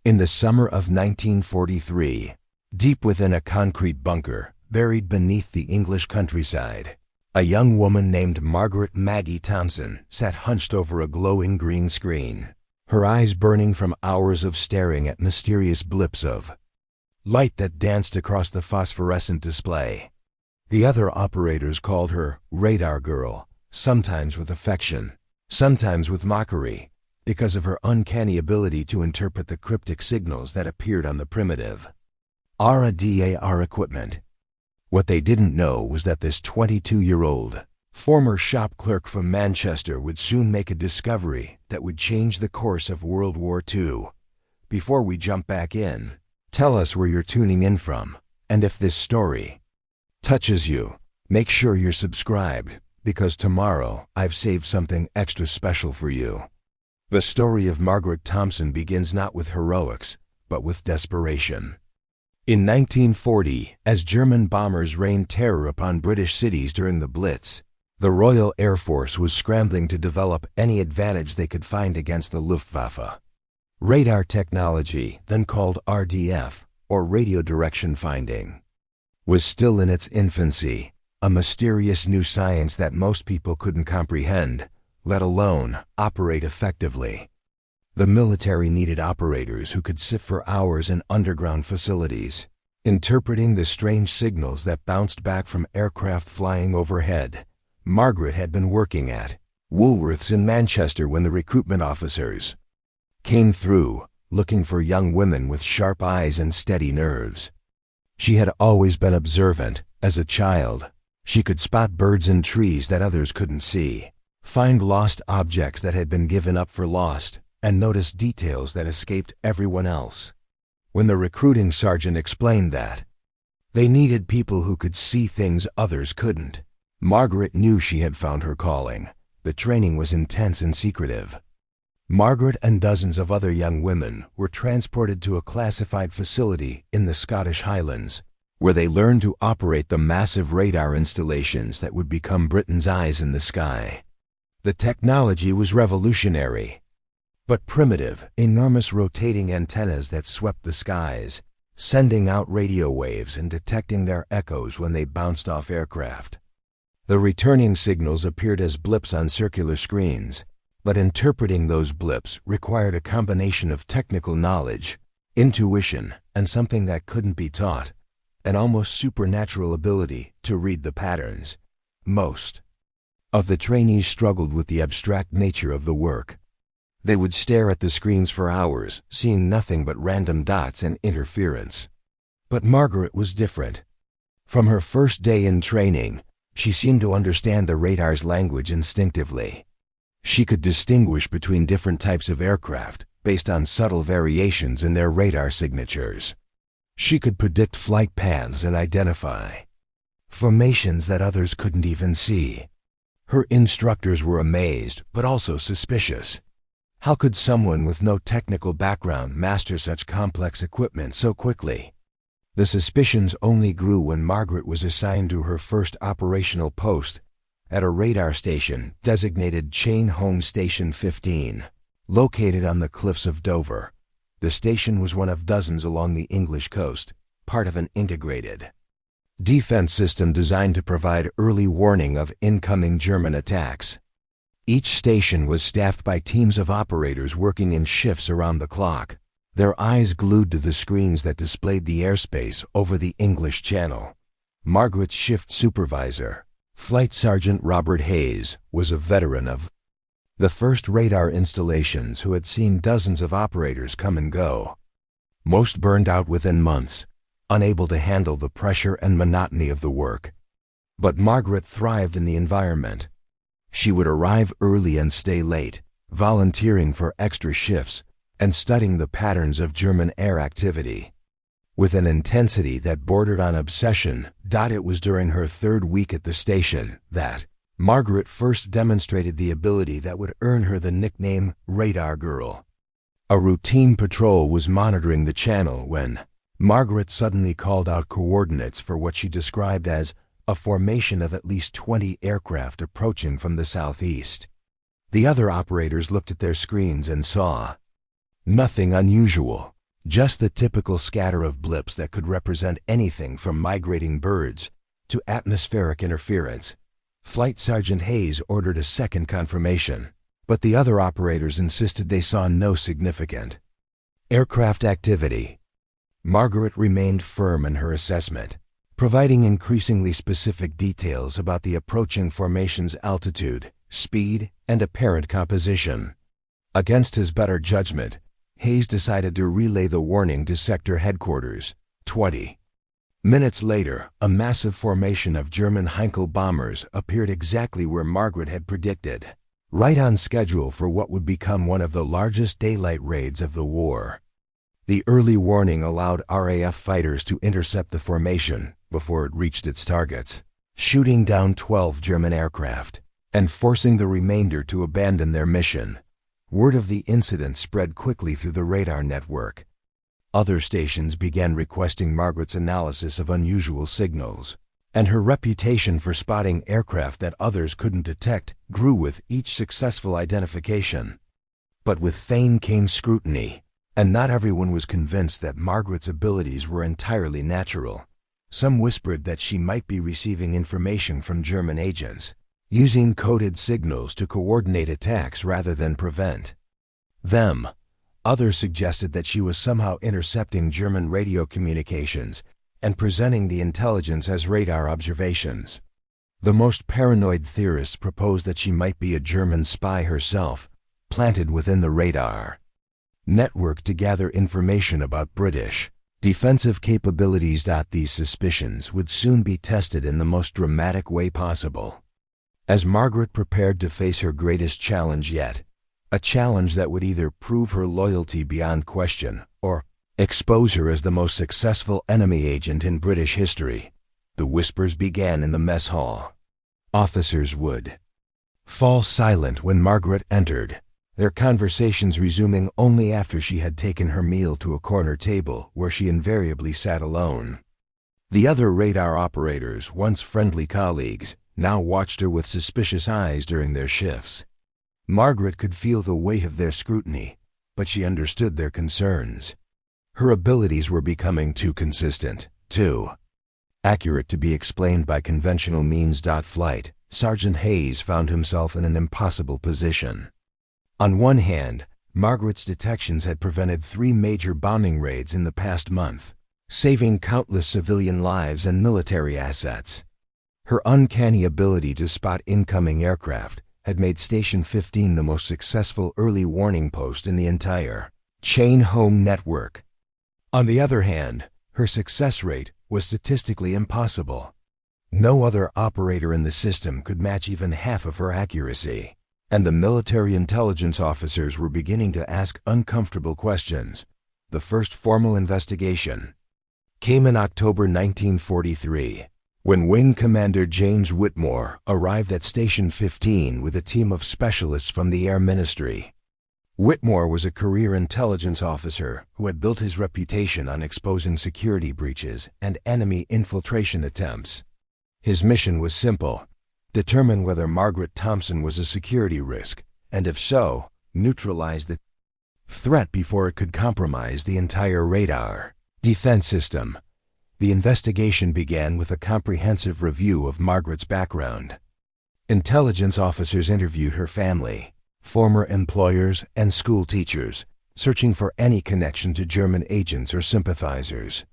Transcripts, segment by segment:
In the summer of 1943, deep within a concrete bunker, buried beneath the English countryside, a young woman named Margaret Maggie Thompson sat hunched over a glowing green screen, her eyes burning from hours of staring at mysterious blips of light that danced across the phosphorescent display. The other operators called her Radar Girl, sometimes with affection, sometimes with mockery, because of her uncanny ability to interpret the cryptic signals that appeared on the primitive radar equipment. What they didn't know was that this 22-year-old former shop clerk from Manchester would soon make a discovery that would change the course of World War II. Before we jump back in, tell us where you're tuning in from, and if this story touches you, make sure you're subscribed, because tomorrow I've saved something extra special for you. The story of Margaret Thompson begins not with heroics, but with desperation. In 1940, as German bombers rained terror upon British cities during the Blitz, the Royal Air Force was scrambling to develop any advantage they could find against the Luftwaffe. Radar technology, then called RDF, or radio direction finding, was still in its infancy, a mysterious new science that most people couldn't comprehend, let alone operate effectively. The military needed operators who could sit for hours in underground facilities, interpreting the strange signals that bounced back from aircraft flying overhead. Margaret had been working at Woolworths in Manchester when the recruitment officers came through, looking for young women with sharp eyes and steady nerves. She had always been observant. As a child, she could spot birds in trees that others couldn't see, find lost objects that had been given up for lost, and notice details that escaped everyone else. When the recruiting sergeant explained that they needed people who could see things others couldn't, Margaret knew she had found her calling. The training was intense and secretive. Margaret and dozens of other young women were transported to a classified facility in the Scottish Highlands, where they learned to operate the massive radar installations that would become Britain's eyes in the sky. The technology was revolutionary, but primitive, enormous rotating antennas that swept the skies, sending out radio waves and detecting their echoes when they bounced off aircraft. The returning signals appeared as blips on circular screens, but interpreting those blips required a combination of technical knowledge, intuition, and something that couldn't be taught, an almost supernatural ability to read the patterns. Most of the trainees struggled with the abstract nature of the work. They would stare at the screens for hours, seeing nothing but random dots and interference. But Margaret was different. From her first day in training, she seemed to understand the radar's language instinctively. She could distinguish between different types of aircraft based on subtle variations in their radar signatures. She could predict flight paths and identify formations that others couldn't even see. Her instructors were amazed, but also suspicious. How could someone with no technical background master such complex equipment so quickly? The suspicions only grew when Margaret was assigned to her first operational post at a radar station designated Chain Home Station 15, located on the cliffs of Dover. The station was one of dozens along the English coast, part of an integrated defense system designed to provide early warning of incoming German attacks. Each station was staffed by teams of operators working in shifts around the clock, their eyes glued to the screens that displayed the airspace over the English Channel. Margaret's shift supervisor, Flight Sergeant Robert Hayes, was a veteran of the first radar installations who had seen dozens of operators come and go. Most burned out within months, unable to handle the pressure and monotony of the work. But Margaret thrived in the environment. She would arrive early and stay late, volunteering for extra shifts and studying the patterns of German air activity. With an intensity that bordered on obsession, it was during her third week at the station that Margaret first demonstrated the ability that would earn her the nickname Radar Girl. A routine patrol was monitoring the channel when Margaret suddenly called out coordinates for what she described as a formation of at least 20 aircraft approaching from the southeast. The other operators looked at their screens and saw nothing unusual, Just the typical scatter of blips that could represent anything from migrating birds to atmospheric interference. Flight Sergeant Hayes ordered a second confirmation, but the other operators insisted they saw no significant aircraft activity. Margaret remained firm in her assessment, providing increasingly specific details about the approaching formation's altitude, speed, and apparent composition. Against his better judgment, Hayes decided to relay the warning to Sector Headquarters. 20 minutes later, a massive formation of German Heinkel bombers appeared exactly where Margaret had predicted, right on schedule for what would become one of the largest daylight raids of the war. The early warning allowed RAF fighters to intercept the formation before it reached its targets, shooting down 12 German aircraft and forcing the remainder to abandon their mission. Word of the incident spread quickly through the radar network. Other stations began requesting Margaret's analysis of unusual signals, and her reputation for spotting aircraft that others couldn't detect grew with each successful identification. But with fame came scrutiny, and not everyone was convinced that Margaret's abilities were entirely natural. Some whispered that she might be receiving information from German agents, using coded signals to coordinate attacks rather than prevent them. Others suggested that she was somehow intercepting German radio communications and presenting the intelligence as radar observations. The most paranoid theorists proposed that she might be a German spy herself, planted within the radar network to gather information about British defensive capabilities. These suspicions would soon be tested in the most dramatic way possible. As Margaret prepared to face her greatest challenge yet, a challenge that would either prove her loyalty beyond question or expose her as the most successful enemy agent in British history, the whispers began in the mess hall. Officers would fall silent when Margaret entered, their conversations resuming only after she had taken her meal to a corner table where she invariably sat alone. The other radar operators, once friendly colleagues, now watched her with suspicious eyes during their shifts. Margaret could feel the weight of their scrutiny, but she understood their concerns. Her abilities were becoming too consistent, too accurate to be explained by conventional means. Flight Sergeant Hayes found himself in an impossible position. On one hand, Margaret's detections had prevented 3 major bombing raids in the past month, saving countless civilian lives and military assets. Her uncanny ability to spot incoming aircraft had made Station 15 the most successful early warning post in the entire chain home network. On the other hand, her success rate was statistically impossible. No other operator in the system could match even half of her accuracy, and the military intelligence officers were beginning to ask uncomfortable questions. The first formal investigation came in October 1943. When Wing Commander James Whitmore arrived at Station 15 with a team of specialists from the Air Ministry. Whitmore was a career intelligence officer who had built his reputation on exposing security breaches and enemy infiltration attempts. His mission was simple: determine whether Margaret Thompson was a security risk, and if so, neutralize the threat before it could compromise the entire radar defense system. The investigation began with a comprehensive review of Margaret's background. Intelligence officers interviewed her family, former employers, and school teachers, searching for any connection to German agents or sympathizers.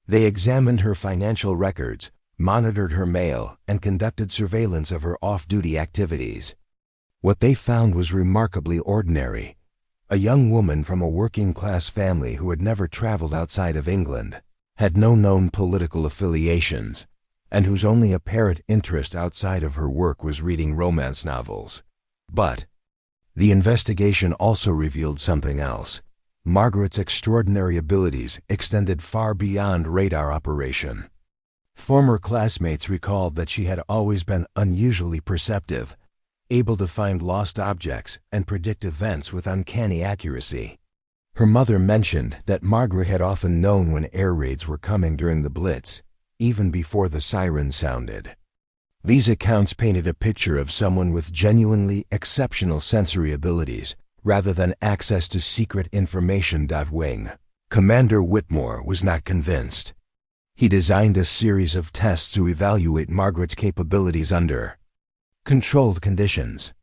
They examined her financial records, monitored her mail, and conducted surveillance of her off-duty activities. What they found was remarkably ordinary. A young woman from a working-class family who had never traveled outside of England, had no known political affiliations, and whose only apparent interest outside of her work was reading romance novels. But the investigation also revealed something else. Margaret's extraordinary abilities extended far beyond radar operation. Former classmates recalled that she had always been unusually perceptive, able to find lost objects and predict events with uncanny accuracy. Her mother mentioned that Margaret had often known when air raids were coming during the Blitz, even before the siren sounded. These accounts painted a picture of someone with genuinely exceptional sensory abilities, rather than access to secret information. Wing Commander Whitmore was not convinced. He designed a series of tests to evaluate Margaret's capabilities under controlled conditions.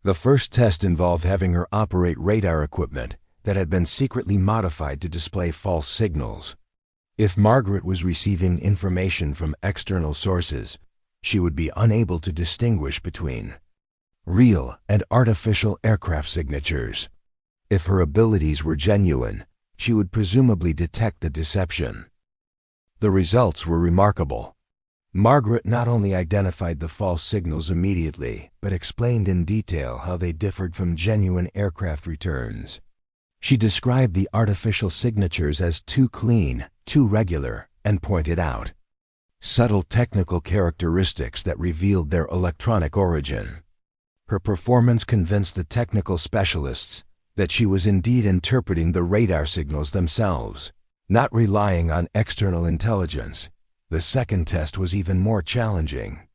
The first test involved having her operate radar equipment that had been secretly modified to display false signals. If Margaret was receiving information from external sources, she would be unable to distinguish between real and artificial aircraft signatures. If her abilities were genuine, she would presumably detect the deception. The results were remarkable. Margaret not only identified the false signals immediately, but explained in detail how they differed from genuine aircraft returns. She described the artificial signatures as too clean, too regular, and pointed out subtle technical characteristics that revealed their electronic origin. Her performance convinced the technical specialists that she was indeed interpreting the radar signals themselves, not relying on external intelligence. The second test was even more challenging.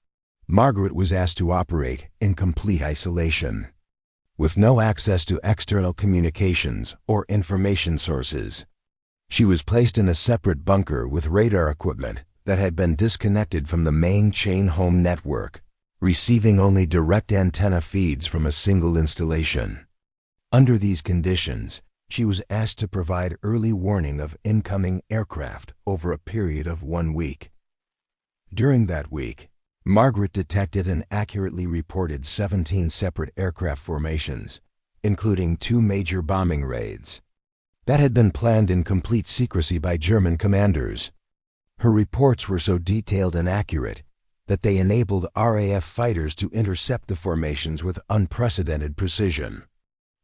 Margaret was asked to operate in complete isolation, with no access to external communications or information sources. She was placed in a separate bunker with radar equipment that had been disconnected from the main chain home network, receiving only direct antenna feeds from a single installation. Under these conditions, she was asked to provide early warning of incoming aircraft over a period of 1 week. During that week, Margaret detected and accurately reported 17 separate aircraft formations, including 2 major bombing raids that had been planned in complete secrecy by German commanders. Her reports were so detailed and accurate that they enabled RAF fighters to intercept the formations with unprecedented precision.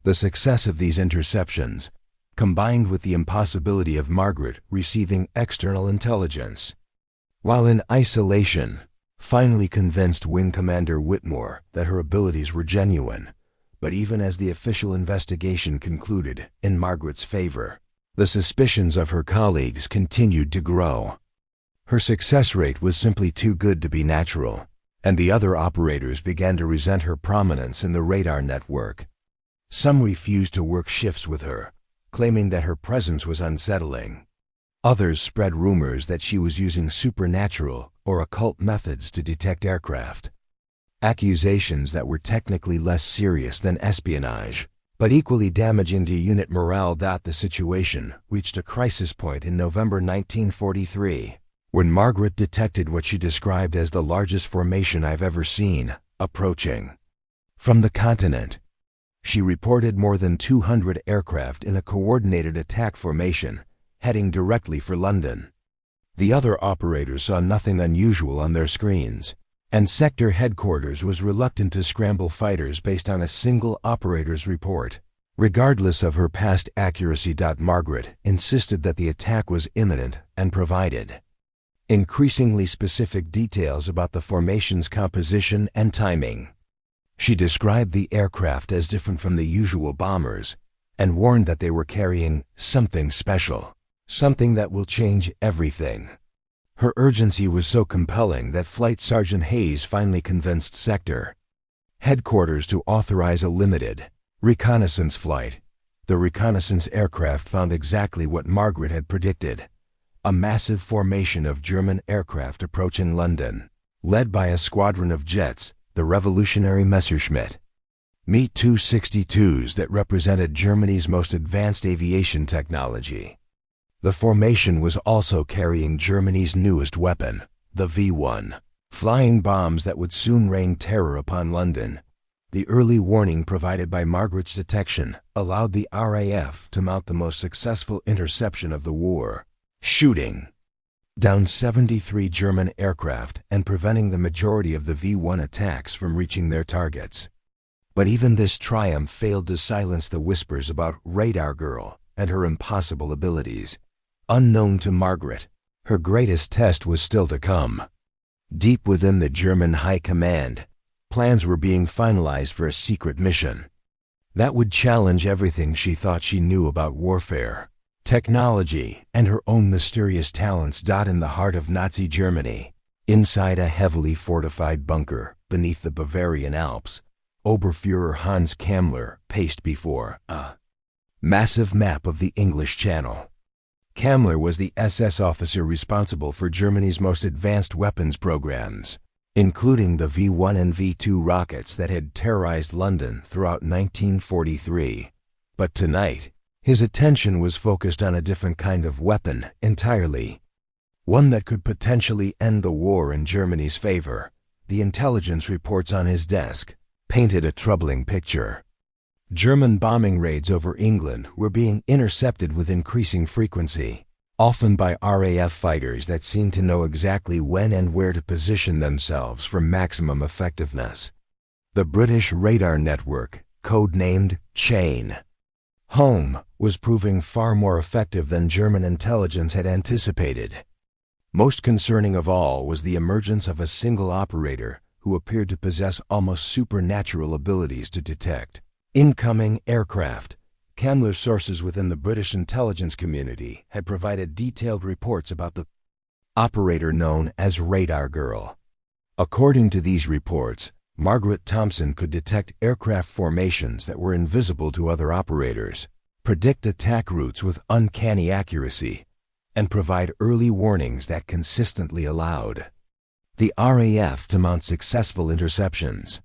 The success of these interceptions, combined with the impossibility of Margaret receiving external intelligence while in isolation, finally convinced Wing Commander Whitmore that her abilities were genuine. But even as the official investigation concluded in Margaret's favor, the suspicions of her colleagues continued to grow. Her success rate was simply too good to be natural, and the other operators began to resent her prominence in the radar network. Some refused to work shifts with her, claiming that her presence was unsettling. Others spread rumors that she was using supernatural or occult methods to detect aircraft. Accusations that were technically less serious than espionage, but equally damaging to unit morale. The situation reached a crisis point in November 1943, when Margaret detected what she described as the largest formation I've ever seen, approaching from the continent. She reported more than 200 aircraft in a coordinated attack formation, heading directly for London. The other operators saw nothing unusual on their screens, and sector headquarters was reluctant to scramble fighters based on a single operator's report. Regardless of her past accuracy, Margaret insisted that the attack was imminent and provided increasingly specific details about the formation's composition and timing. She described the aircraft as different from the usual bombers and warned that they were carrying something special, something that will change everything. Her urgency was so compelling that Flight Sergeant Hayes finally convinced Sector Headquarters to authorize a limited reconnaissance flight. The reconnaissance aircraft found exactly what Margaret had predicted: a massive formation of German aircraft approaching London, led by a squadron of jets, the revolutionary Messerschmitt Me-262s that represented Germany's most advanced aviation technology. The formation was also carrying Germany's newest weapon, the V-1, flying bombs that would soon rain terror upon London. The early warning provided by Margaret's detection allowed the RAF to mount the most successful interception of the war, shooting down 73 German aircraft and preventing the majority of the V-1 attacks from reaching their targets. But even this triumph failed to silence the whispers about Radar Girl and her impossible abilities. Unknown to Margaret, her greatest test was still to come. Deep within the German High Command, plans were being finalized for a secret mission that would challenge everything she thought she knew about warfare, technology, and her own mysterious talents. In the heart of Nazi Germany, inside a heavily fortified bunker beneath the Bavarian Alps, Oberfuhrer Hans Kammler paced before a massive map of the English Channel. Kammler was the SS officer responsible for Germany's most advanced weapons programs, including the V-1 and V-2 rockets that had terrorized London throughout 1943. But tonight, his attention was focused on a different kind of weapon entirely. One that could potentially end the war in Germany's favor. The intelligence reports on his desk painted a troubling picture. German bombing raids over England were being intercepted with increasing frequency, often by RAF fighters that seemed to know exactly when and where to position themselves for maximum effectiveness. The British radar network, codenamed Chain Home, was proving far more effective than German intelligence had anticipated. Most concerning of all was the emergence of a single operator who appeared to possess almost supernatural abilities to detect incoming aircraft. Kammler's sources within the British intelligence community had provided detailed reports about the operator known as Radar Girl. According to these reports, Margaret Thompson could detect aircraft formations that were invisible to other operators, predict attack routes with uncanny accuracy, and provide early warnings that consistently allowed the RAF to mount successful interceptions.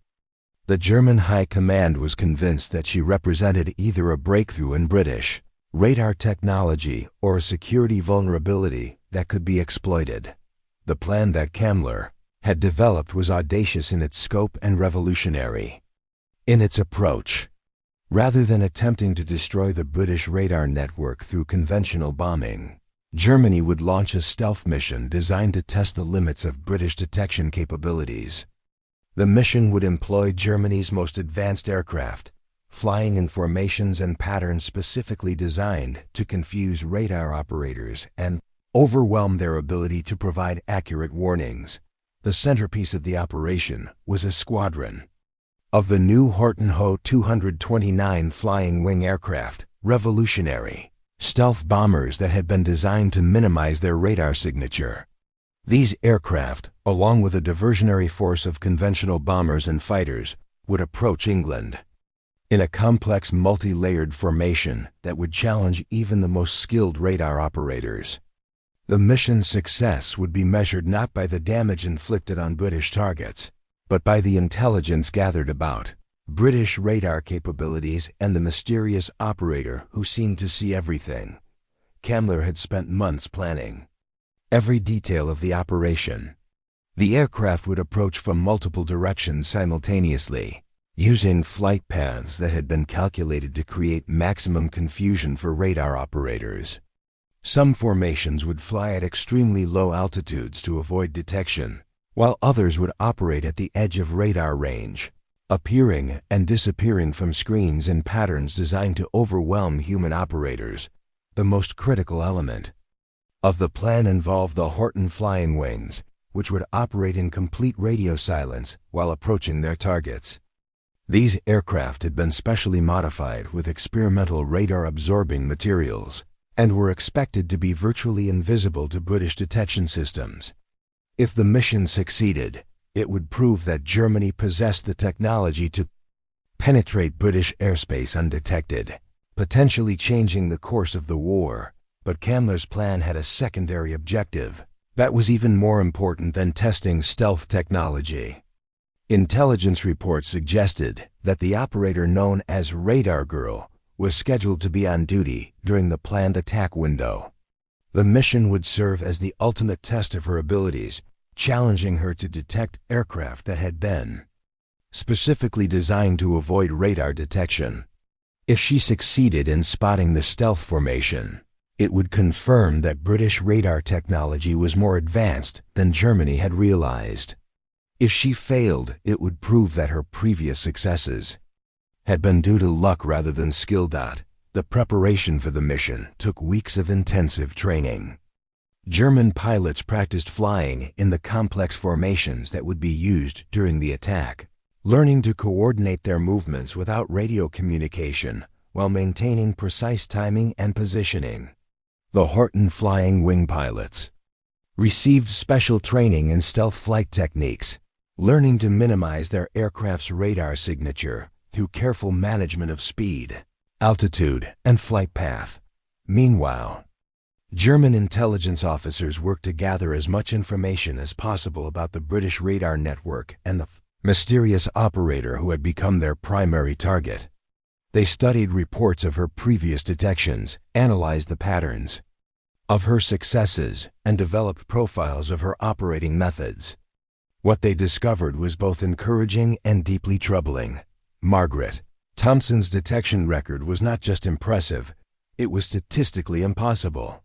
The German High Command was convinced that she represented either a breakthrough in British radar technology or a security vulnerability that could be exploited. The plan that Kammler had developed was audacious in its scope and revolutionary in its approach. Rather than attempting to destroy the British radar network through conventional bombing, Germany would launch a stealth mission designed to test the limits of British detection capabilities. The mission would employ Germany's most advanced aircraft, flying in formations and patterns specifically designed to confuse radar operators and overwhelm their ability to provide accurate warnings. The centerpiece of the operation was a squadron of the new Horten Ho 229 flying wing aircraft, revolutionary stealth bombers that had been designed to minimize their radar signature. These aircraft, along with a diversionary force of conventional bombers and fighters, would approach England in a complex multi-layered formation that would challenge even the most skilled radar operators. The mission's success would be measured not by the damage inflicted on British targets, but by the intelligence gathered about British radar capabilities and the mysterious operator who seemed to see everything. Kammler had spent months planning every detail of the operation. The aircraft would approach from multiple directions simultaneously, using flight paths that had been calculated to create maximum confusion for radar operators. Some formations would fly at extremely low altitudes to avoid detection, while others would operate at the edge of radar range, appearing and disappearing from screens in patterns designed to overwhelm human operators. The most critical element of the plan involved the Horten flying wings, which would operate in complete radio silence while approaching their targets. These aircraft had been specially modified with experimental radar-absorbing materials and were expected to be virtually invisible to British detection systems. If the mission succeeded, it would prove that Germany possessed the technology to penetrate British airspace undetected, potentially changing the course of the war. But Kammler's plan had a secondary objective that was even more important than testing stealth technology. Intelligence reports suggested that the operator known as Radar Girl was scheduled to be on duty during the planned attack window. The mission would serve as the ultimate test of her abilities, challenging her to detect aircraft that had been specifically designed to avoid radar detection. If she succeeded in spotting the stealth formation, it would confirm that British radar technology was more advanced than Germany had realized. If she failed, it would prove that her previous successes had been due to luck rather than skill. The preparation for the mission took weeks of intensive training. German pilots practiced flying in the complex formations that would be used during the attack, learning to coordinate their movements without radio communication while maintaining precise timing and positioning. The Horten flying wing pilots received special training in stealth flight techniques, learning to minimize their aircraft's radar signature through careful management of speed, altitude, and flight path. Meanwhile, German intelligence officers worked to gather as much information as possible about the British radar network and the mysterious operator who had become their primary target. They studied reports of her previous detections, analyzed the patterns of her successes, and developed profiles of her operating methods. What they discovered was both encouraging and deeply troubling. Margaret Thompson's detection record was not just impressive, it was statistically impossible.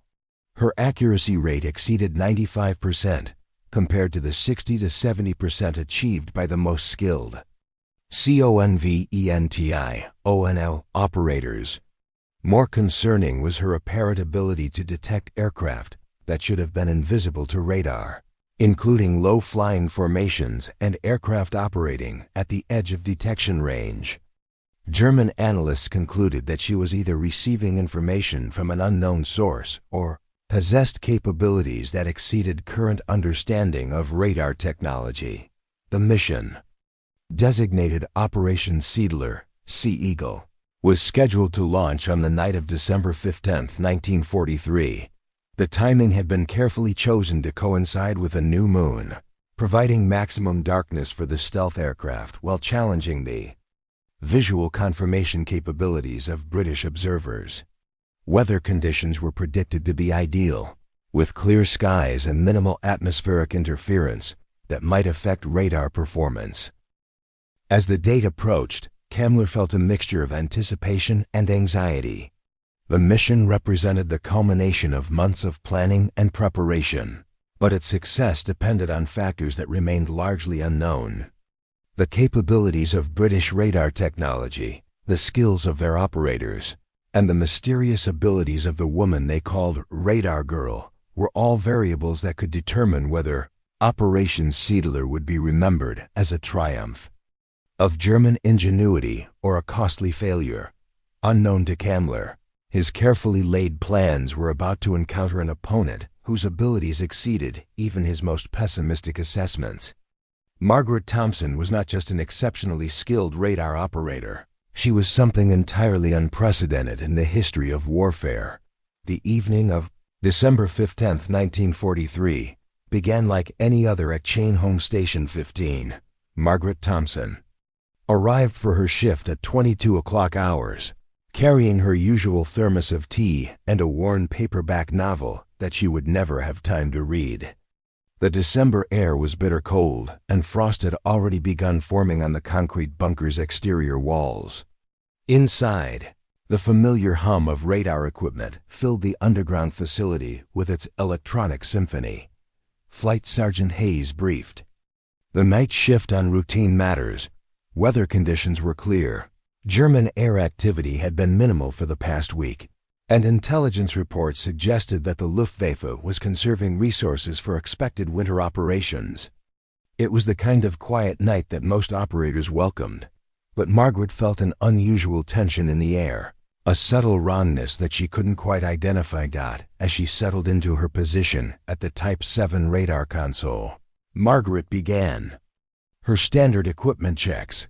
Her accuracy rate exceeded 95%, compared to the 60 to 70% achieved by the most skilled CONVENTI operators. More concerning was her apparent ability to detect aircraft that should have been invisible to radar, including low-flying formations and aircraft operating at the edge of detection range. German analysts concluded that she was either receiving information from an unknown source or possessed capabilities that exceeded current understanding of radar technology. The mission, designated Operation Seidler, Sea Eagle, was scheduled to launch on the night of December 15, 1943. The timing had been carefully chosen to coincide with a new moon, providing maximum darkness for the stealth aircraft while challenging the visual confirmation capabilities of British observers. Weather conditions were predicted to be ideal, with clear skies and minimal atmospheric interference that might affect radar performance. As the date approached, Kammler felt a mixture of anticipation and anxiety. The mission represented the culmination of months of planning and preparation, but its success depended on factors that remained largely unknown. The capabilities of British radar technology, the skills of their operators, and the mysterious abilities of the woman they called Radar Girl were all variables that could determine whether Operation Seidler would be remembered as a triumph of German ingenuity or a costly failure. Unknown to Kammler, his carefully laid plans were about to encounter an opponent whose abilities exceeded even his most pessimistic assessments. Margaret Thompson was not just an exceptionally skilled radar operator. She was something entirely unprecedented in the history of warfare. The evening of December 15, 1943, began like any other at Chain Home Station 15. Margaret Thompson arrived for her shift at 22 o'clock hours, carrying her usual thermos of tea and a worn paperback novel that she would never have time to read. The December air was bitter cold, and frost had already begun forming on the concrete bunker's exterior walls. Inside, the familiar hum of radar equipment filled the underground facility with its electronic symphony. Flight Sergeant Hayes briefed. The night shift on routine matters. Weather conditions were clear. German air activity had been minimal for the past week, and intelligence reports suggested that the Luftwaffe was conserving resources for expected winter operations. It was the kind of quiet night that most operators welcomed, but Margaret felt an unusual tension in the air, a subtle wrongness that she couldn't quite identify as she settled into her position at the Type 7 radar console. Margaret began her standard equipment checks.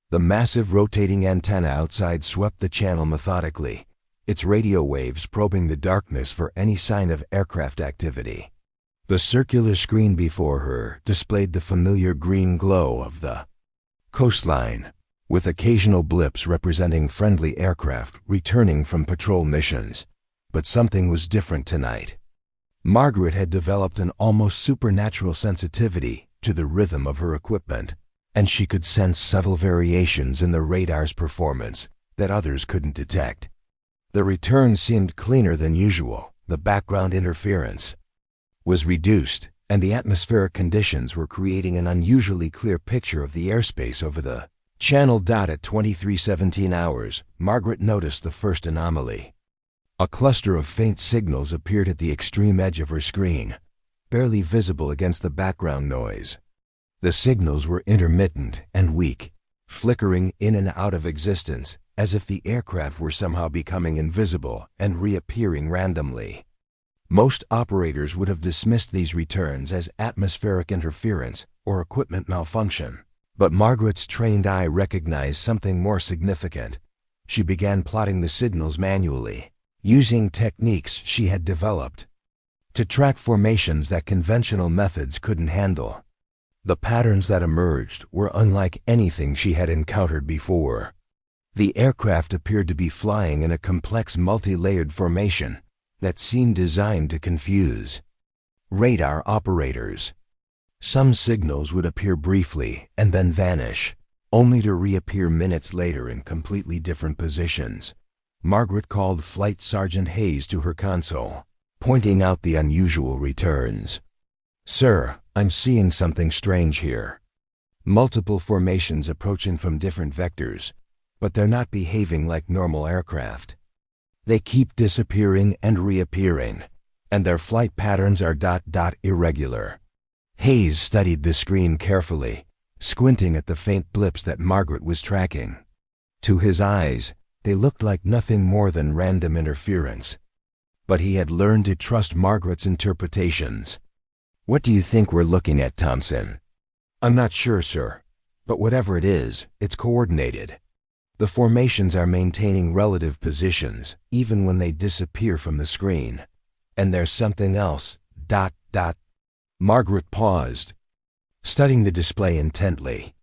The massive rotating antenna outside swept the channel methodically, its radio waves probing the darkness for any sign of aircraft activity. The circular screen before her displayed the familiar green glow of the coastline, with occasional blips representing friendly aircraft returning from patrol missions. But something was different tonight. Margaret had developed an almost supernatural sensitivity to the rhythm of her equipment, and she could sense subtle variations in the radar's performance that others couldn't detect. The return seemed cleaner than usual. The background interference was reduced, and the atmospheric conditions were creating an unusually clear picture of the airspace over the channel. At 23:17 hours, Margaret noticed the first anomaly. A cluster of faint signals appeared at the extreme edge of her screen, barely visible against the background noise. The signals were intermittent and weak, flickering in and out of existence, as if the aircraft were somehow becoming invisible and reappearing randomly. Most operators would have dismissed these returns as atmospheric interference or equipment malfunction, but Margaret's trained eye recognized something more significant. She began plotting the signals manually. using techniques she had developed to track formations that conventional methods couldn't handle. The patterns that emerged were unlike anything she had encountered before. The aircraft appeared to be flying in a complex multi-layered formation that seemed designed to confuse radar operators. Some signals would appear briefly and then vanish, only to reappear minutes later in completely different positions. Margaret called Flight Sergeant Hayes to her console, pointing out the unusual returns. "Sir, I'm seeing something strange here. Multiple formations approaching from different vectors, but they're not behaving like normal aircraft. They keep disappearing and reappearing, and their flight patterns are irregular." Hayes studied the screen carefully, squinting at the faint blips that Margaret was tracking. To his eyes, they looked like nothing more than random interference. But he had learned to trust Margaret's interpretations. "What do you think we're looking at, Thompson?" "I'm not sure, sir. But whatever it is, it's coordinated. The formations are maintaining relative positions, even when they disappear from the screen. And there's something else, Margaret paused, studying the display intently.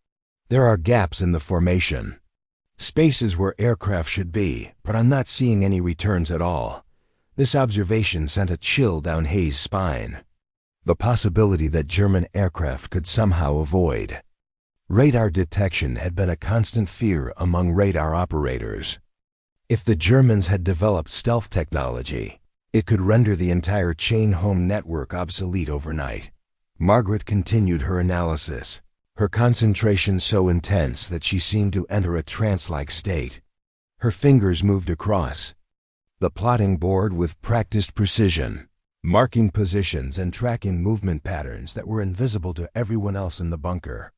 "There are gaps in the formation. Spaces where aircraft should be, but I'm not seeing any returns at all." This observation sent a chill down Hayes' spine. The possibility that German aircraft could somehow avoid radar detection had been a constant fear among radar operators. If the Germans had developed stealth technology, it could render the entire chain-home network obsolete overnight. Margaret continued her analysis, her concentration so intense that she seemed to enter a trance-like state. Her fingers moved across the plotting board with practiced precision, marking positions and tracking movement patterns that were invisible to everyone else in the bunker.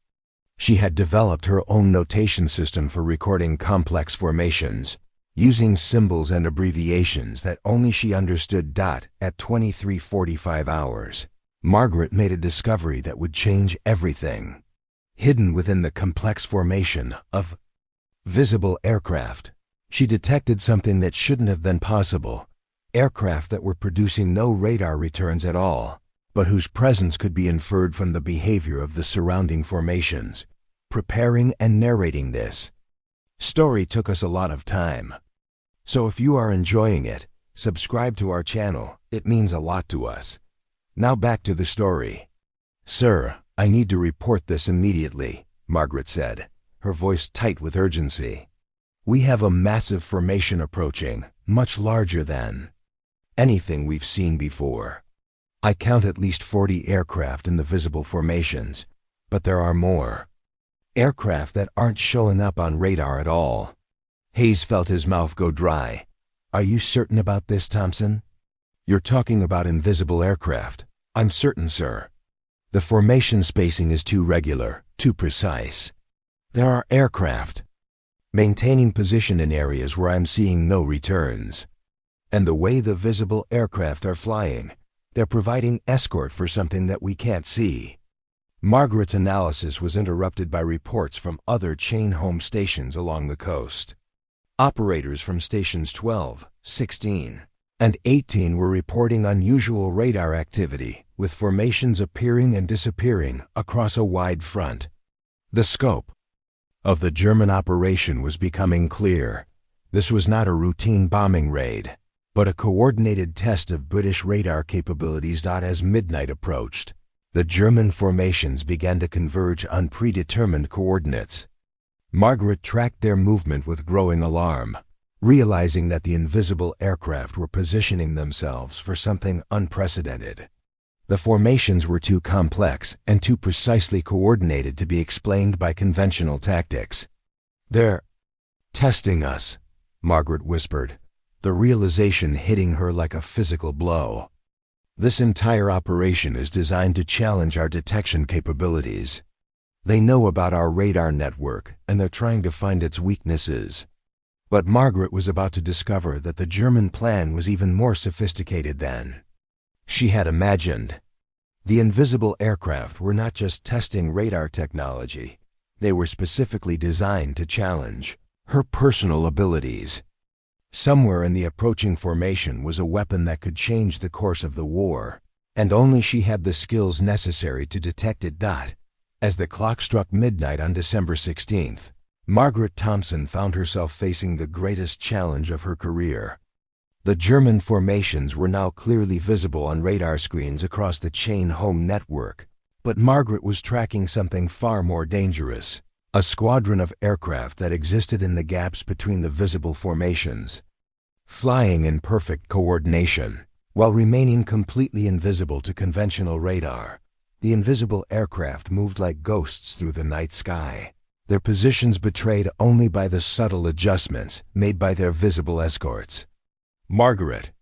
She had developed her own notation system for recording complex formations, using symbols and abbreviations that only she understood. At 23:45 hours, Margaret made a discovery that would change everything. Hidden within the complex formation of visible aircraft, she detected something that shouldn't have been possible. Aircraft that were producing no radar returns at all, but whose presence could be inferred from the behavior of the surrounding formations. Preparing and narrating this story took us a lot of time. So if you are enjoying it, subscribe to our channel. It means a lot to us. Now back to the story. "Sir, I need to report this immediately," Margaret said, her voice tight with urgency. "We have a massive formation approaching, much larger than anything we've seen before. I count at least 40 aircraft in the visible formations, but there are more. Aircraft that aren't showing up on radar at all." Hayes felt his mouth go dry. "Are you certain about this, Thompson?" "You're talking about invisible aircraft." "I'm certain, sir. The formation spacing is too regular, too precise. There are aircraft maintaining position in areas where I'm seeing no returns. And the way the visible aircraft are flying, they're providing escort for something that we can't see." Margaret's analysis was interrupted by reports from other chain-home stations along the coast. Operators from stations 12, 16, and 18 were reporting unusual radar activity, with formations appearing and disappearing across a wide front. The scope of the German operation was becoming clear. This was not a routine bombing raid, but a coordinated test of British radar capabilities. As midnight approached, the German formations began to converge on predetermined coordinates. Margaret tracked their movement with growing alarm, realizing that the invisible aircraft were positioning themselves for something unprecedented. The formations were too complex and too precisely coordinated to be explained by conventional tactics. "They're testing us," Margaret whispered, the realization hitting her like a physical blow. "This entire operation is designed to challenge our detection capabilities. They know about our radar network, and they're trying to find its weaknesses." But Margaret was about to discover that the German plan was even more sophisticated than she had imagined. The invisible aircraft were not just testing radar technology. They were specifically designed to challenge her personal abilities. Somewhere in the approaching formation was a weapon that could change the course of the war, and only she had the skills necessary to detect it. As the clock struck midnight on December 16th, Margaret Thompson found herself facing the greatest challenge of her career. The German formations were now clearly visible on radar screens across the chain home network, but Margaret was tracking something far more dangerous. A squadron of aircraft that existed in the gaps between the visible formations, flying in perfect coordination, while remaining completely invisible to conventional radar. The invisible aircraft moved like ghosts through the night sky, their positions betrayed only by the subtle adjustments made by their visible escorts. Margaret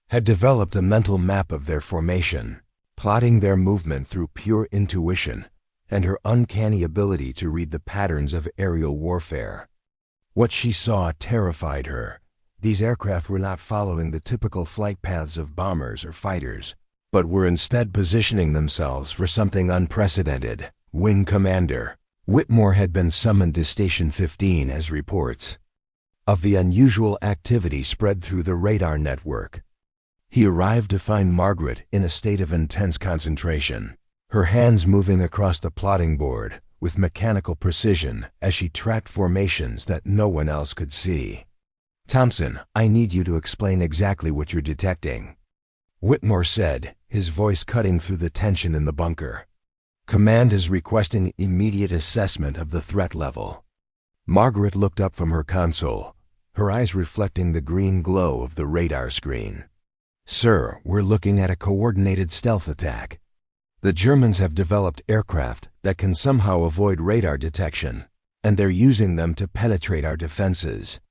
had developed a mental map of their formation, plotting their movement through pure intuition and her uncanny ability to read the patterns of aerial warfare. What she saw terrified her. These aircraft were not following the typical flight paths of bombers or fighters, but were instead positioning themselves for something unprecedented. Wing Commander Whitmore had been summoned to Station 15 as reports of the unusual activity spread through the radar network. He arrived to find Margaret in a state of intense concentration, her hands moving across the plotting board with mechanical precision as she tracked formations that no one else could see. "Thompson, I need you to explain exactly what you're detecting," Whitmore said, his voice cutting through the tension in the bunker. "Command is requesting immediate assessment of the threat level." Margaret looked up from her console, her eyes reflecting the green glow of the radar screen. "Sir, we're looking at a coordinated stealth attack. The Germans have developed aircraft that can somehow avoid radar detection, and they're using them to penetrate our defenses.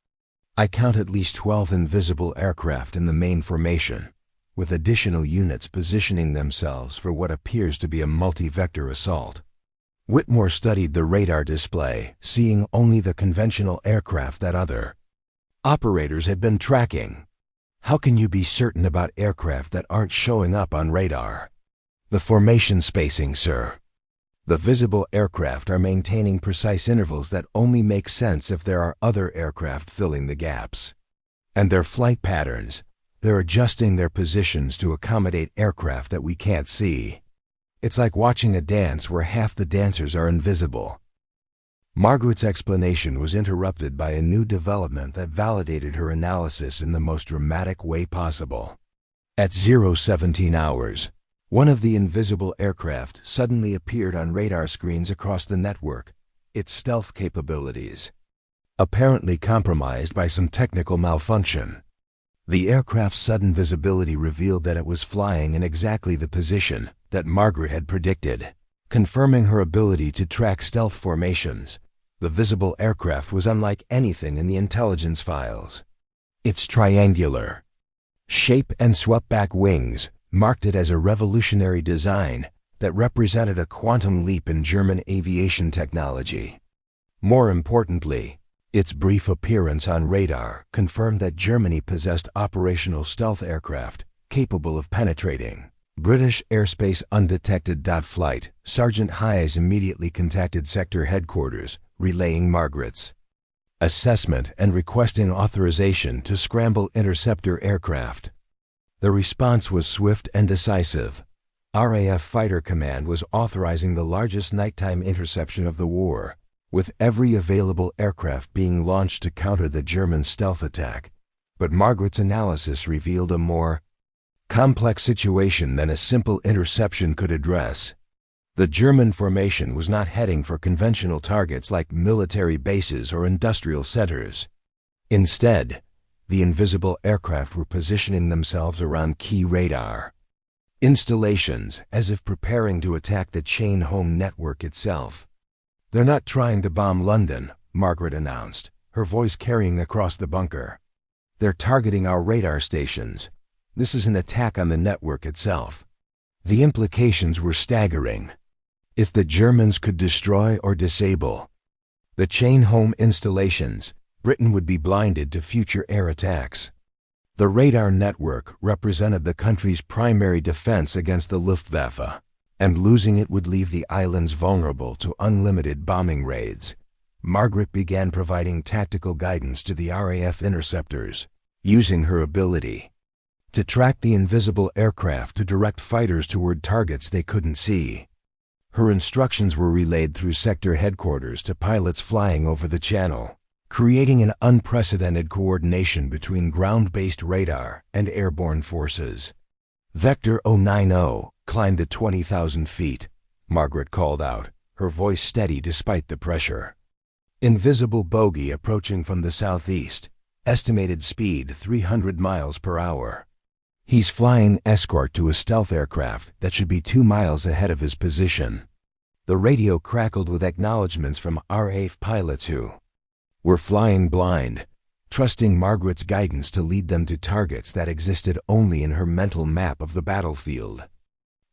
I count at least 12 invisible aircraft in the main formation, with additional units positioning themselves for what appears to be a multi-vector assault." Whitmore studied the radar display, seeing only the conventional aircraft that other operators had been tracking. "How can you be certain about aircraft that aren't showing up on radar?" "The formation spacing, sir. The visible aircraft are maintaining precise intervals that only make sense if there are other aircraft filling the gaps. And their flight patterns, they're adjusting their positions to accommodate aircraft that we can't see. It's like watching a dance where half the dancers are invisible." Margaret's explanation was interrupted by a new development that validated her analysis in the most dramatic way possible. At 0:17 hours, one of the invisible aircraft suddenly appeared on radar screens across the network, its stealth capabilities apparently compromised by some technical malfunction. The aircraft's sudden visibility revealed that it was flying in exactly the position that Margaret had predicted, confirming her ability to track stealth formations. The visible aircraft was unlike anything in the intelligence files. Its triangular shape and swept-back wings marked it as a revolutionary design that represented a quantum leap in German aviation technology. More importantly, its brief appearance on radar confirmed that Germany possessed operational stealth aircraft capable of penetrating British airspace undetected. Flight Sergeant Hayes immediately contacted sector headquarters, relaying Margaret's assessment and requesting authorization to scramble interceptor aircraft. The response was swift and decisive. RAF Fighter Command was authorizing the largest nighttime interception of the war, with every available aircraft being launched to counter the German stealth attack. But Margaret's analysis revealed a more complex situation than a simple interception could address. The German formation was not heading for conventional targets like military bases or industrial centers. Instead, the invisible aircraft were positioning themselves around key radar installations, as if preparing to attack the chain home network itself. "They're not trying to bomb London," Margaret announced, her voice carrying across the bunker. "They're targeting our radar stations. This is an attack on the network itself." The implications were staggering. If the Germans could destroy or disable the chain home installations, Britain would be blinded to future air attacks. The radar network represented the country's primary defense against the Luftwaffe, and losing it would leave the islands vulnerable to unlimited bombing raids. Margaret began providing tactical guidance to the RAF interceptors, using her ability to track the invisible aircraft to direct fighters toward targets they couldn't see. Her instructions were relayed through sector headquarters to pilots flying over the channel, creating an unprecedented coordination between ground-based radar and airborne forces. Vector 090 climbed to 20,000 feet, Margaret called out, her voice steady despite the pressure. Invisible bogey approaching from the southeast, estimated speed 300 miles per hour. He's flying escort to a stealth aircraft that should be 2 miles ahead of his position. The radio crackled with acknowledgments from RAF pilots who were flying blind, trusting Margaret's guidance to lead them to targets that existed only in her mental map of the battlefield.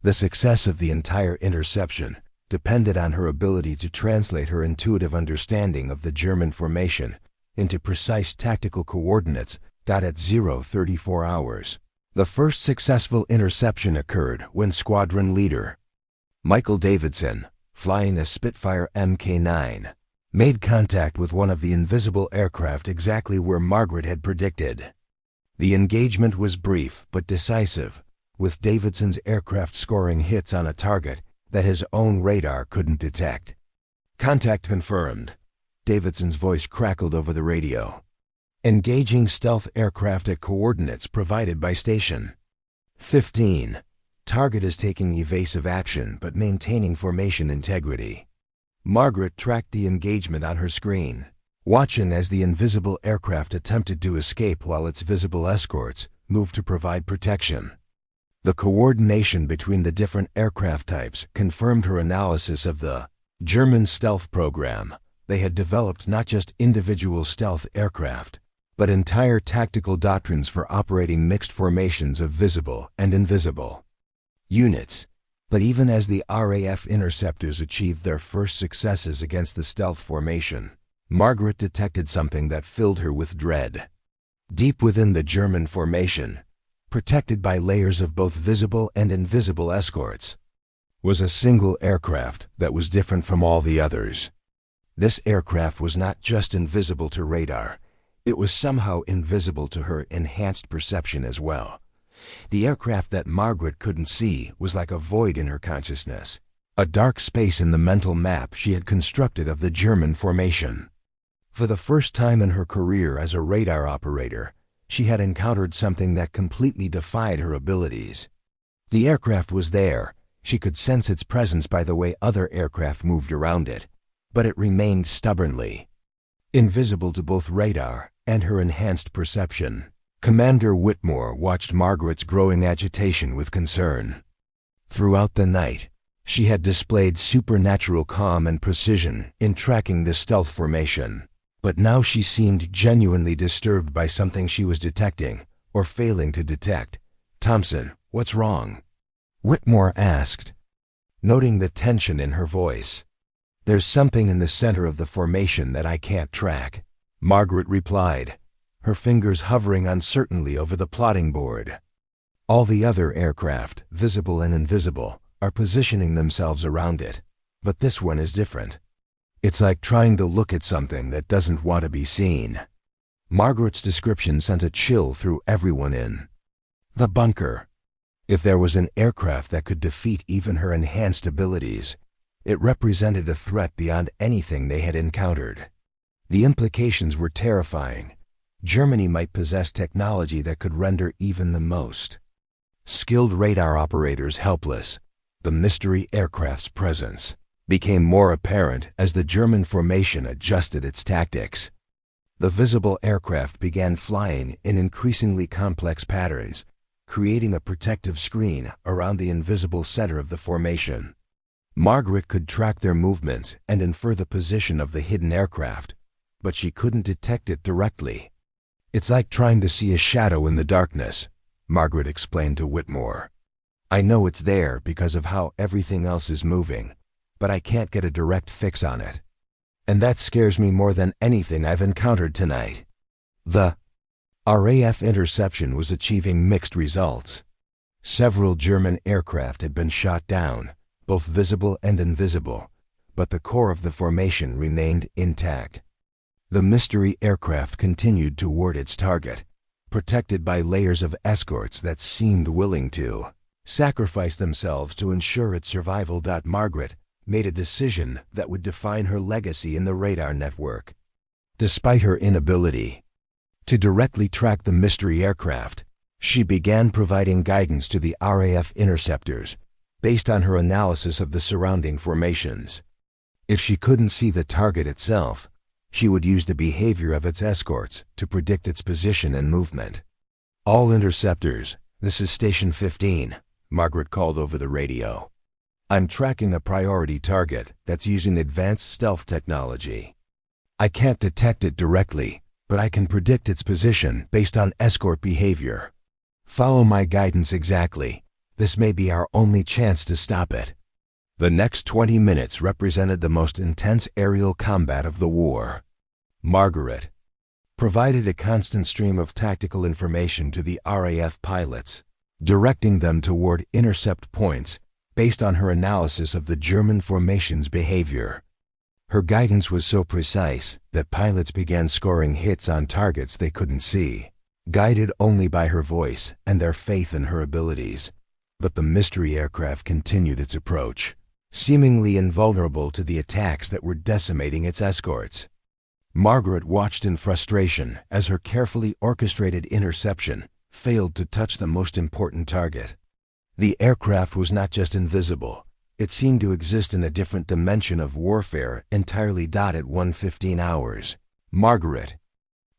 The success of the entire interception depended on her ability to translate her intuitive understanding of the German formation into precise tactical coordinates at 0:34 hours. The first successful interception occurred when Squadron leader Michael Davidson, flying a Spitfire Mk9, made contact with one of the invisible aircraft exactly where Margaret had predicted. The engagement was brief but decisive, with Davidson's aircraft scoring hits on a target that his own radar couldn't detect. Contact confirmed. Davidson's voice crackled over the radio. Engaging stealth aircraft at coordinates provided by Station 15. Target is taking evasive action but maintaining formation integrity. Margaret tracked the engagement on her screen, watching as the invisible aircraft attempted to escape while its visible escorts moved to provide protection. The coordination between the different aircraft types confirmed her analysis of the German stealth program. They had developed not just individual stealth aircraft, but entire tactical doctrines for operating mixed formations of visible and invisible units. But even as the RAF interceptors achieved their first successes against the stealth formation, Margaret detected something that filled her with dread. Deep within the German formation, protected by layers of both visible and invisible escorts, was a single aircraft that was different from all the others. This aircraft was not just invisible to radar, it was somehow invisible to her enhanced perception as well. The aircraft that Margaret couldn't see was like a void in her consciousness, a dark space in the mental map she had constructed of the German formation. For the first time in her career as a radar operator, she had encountered something that completely defied her abilities. The aircraft was there, she could sense its presence by the way other aircraft moved around it, but it remained stubbornly invisible to both radar and her enhanced perception. Commander Whitmore watched Margaret's growing agitation with concern. Throughout the night, she had displayed supernatural calm and precision in tracking the stealth formation, but now she seemed genuinely disturbed by something she was detecting, or failing to detect. "Thompson, what's wrong?" Whitmore asked, noting the tension in her voice. "There's something in the center of the formation that I can't track," Margaret replied, her fingers hovering uncertainly over the plotting board. "All the other aircraft, visible and invisible, are positioning themselves around it, but this one is different. It's like trying to look at something that doesn't want to be seen." Margaret's description sent a chill through everyone in the bunker. If there was an aircraft that could defeat even her enhanced abilities, it represented a threat beyond anything they had encountered. The implications were terrifying. Germany might possess technology that could render even the most skilled radar operators helpless. The mystery aircraft's presence became more apparent as the German formation adjusted its tactics. The visible aircraft began flying in increasingly complex patterns, creating a protective screen around the invisible center of the formation. Margaret could track their movements and infer the position of the hidden aircraft, but she couldn't detect it directly. "It's like trying to see a shadow in the darkness," Margaret explained to Whitmore. "I know it's there because of how everything else is moving, but I can't get a direct fix on it. And that scares me more than anything I've encountered tonight." The RAF interception was achieving mixed results. Several German aircraft had been shot down, both visible and invisible, but the core of the formation remained intact. The mystery aircraft continued toward its target, protected by layers of escorts that seemed willing to sacrifice themselves to ensure its survival. Margaret made a decision that would define her legacy in the radar network. Despite her inability to directly track the mystery aircraft, she began providing guidance to the RAF interceptors based on her analysis of the surrounding formations. If she couldn't see the target itself, she would use the behavior of its escorts to predict its position and movement. "All interceptors, this is Station 15, Margaret called over the radio. "I'm tracking a priority target that's using advanced stealth technology. I can't detect it directly, but I can predict its position based on escort behavior. Follow my guidance exactly. This may be our only chance to stop it." The next 20 minutes represented the most intense aerial combat of the war. Margaret provided a constant stream of tactical information to the RAF pilots, directing them toward intercept points based on her analysis of the German formation's behavior. Her guidance was so precise that pilots began scoring hits on targets they couldn't see, guided only by her voice and their faith in her abilities. But the mystery aircraft continued its approach, seemingly invulnerable to the attacks that were decimating its escorts. Margaret watched in frustration as her carefully orchestrated interception failed to touch the most important target. The aircraft was not just invisible, it seemed to exist in a different dimension of warfare entirely. At 1:15 hours, Margaret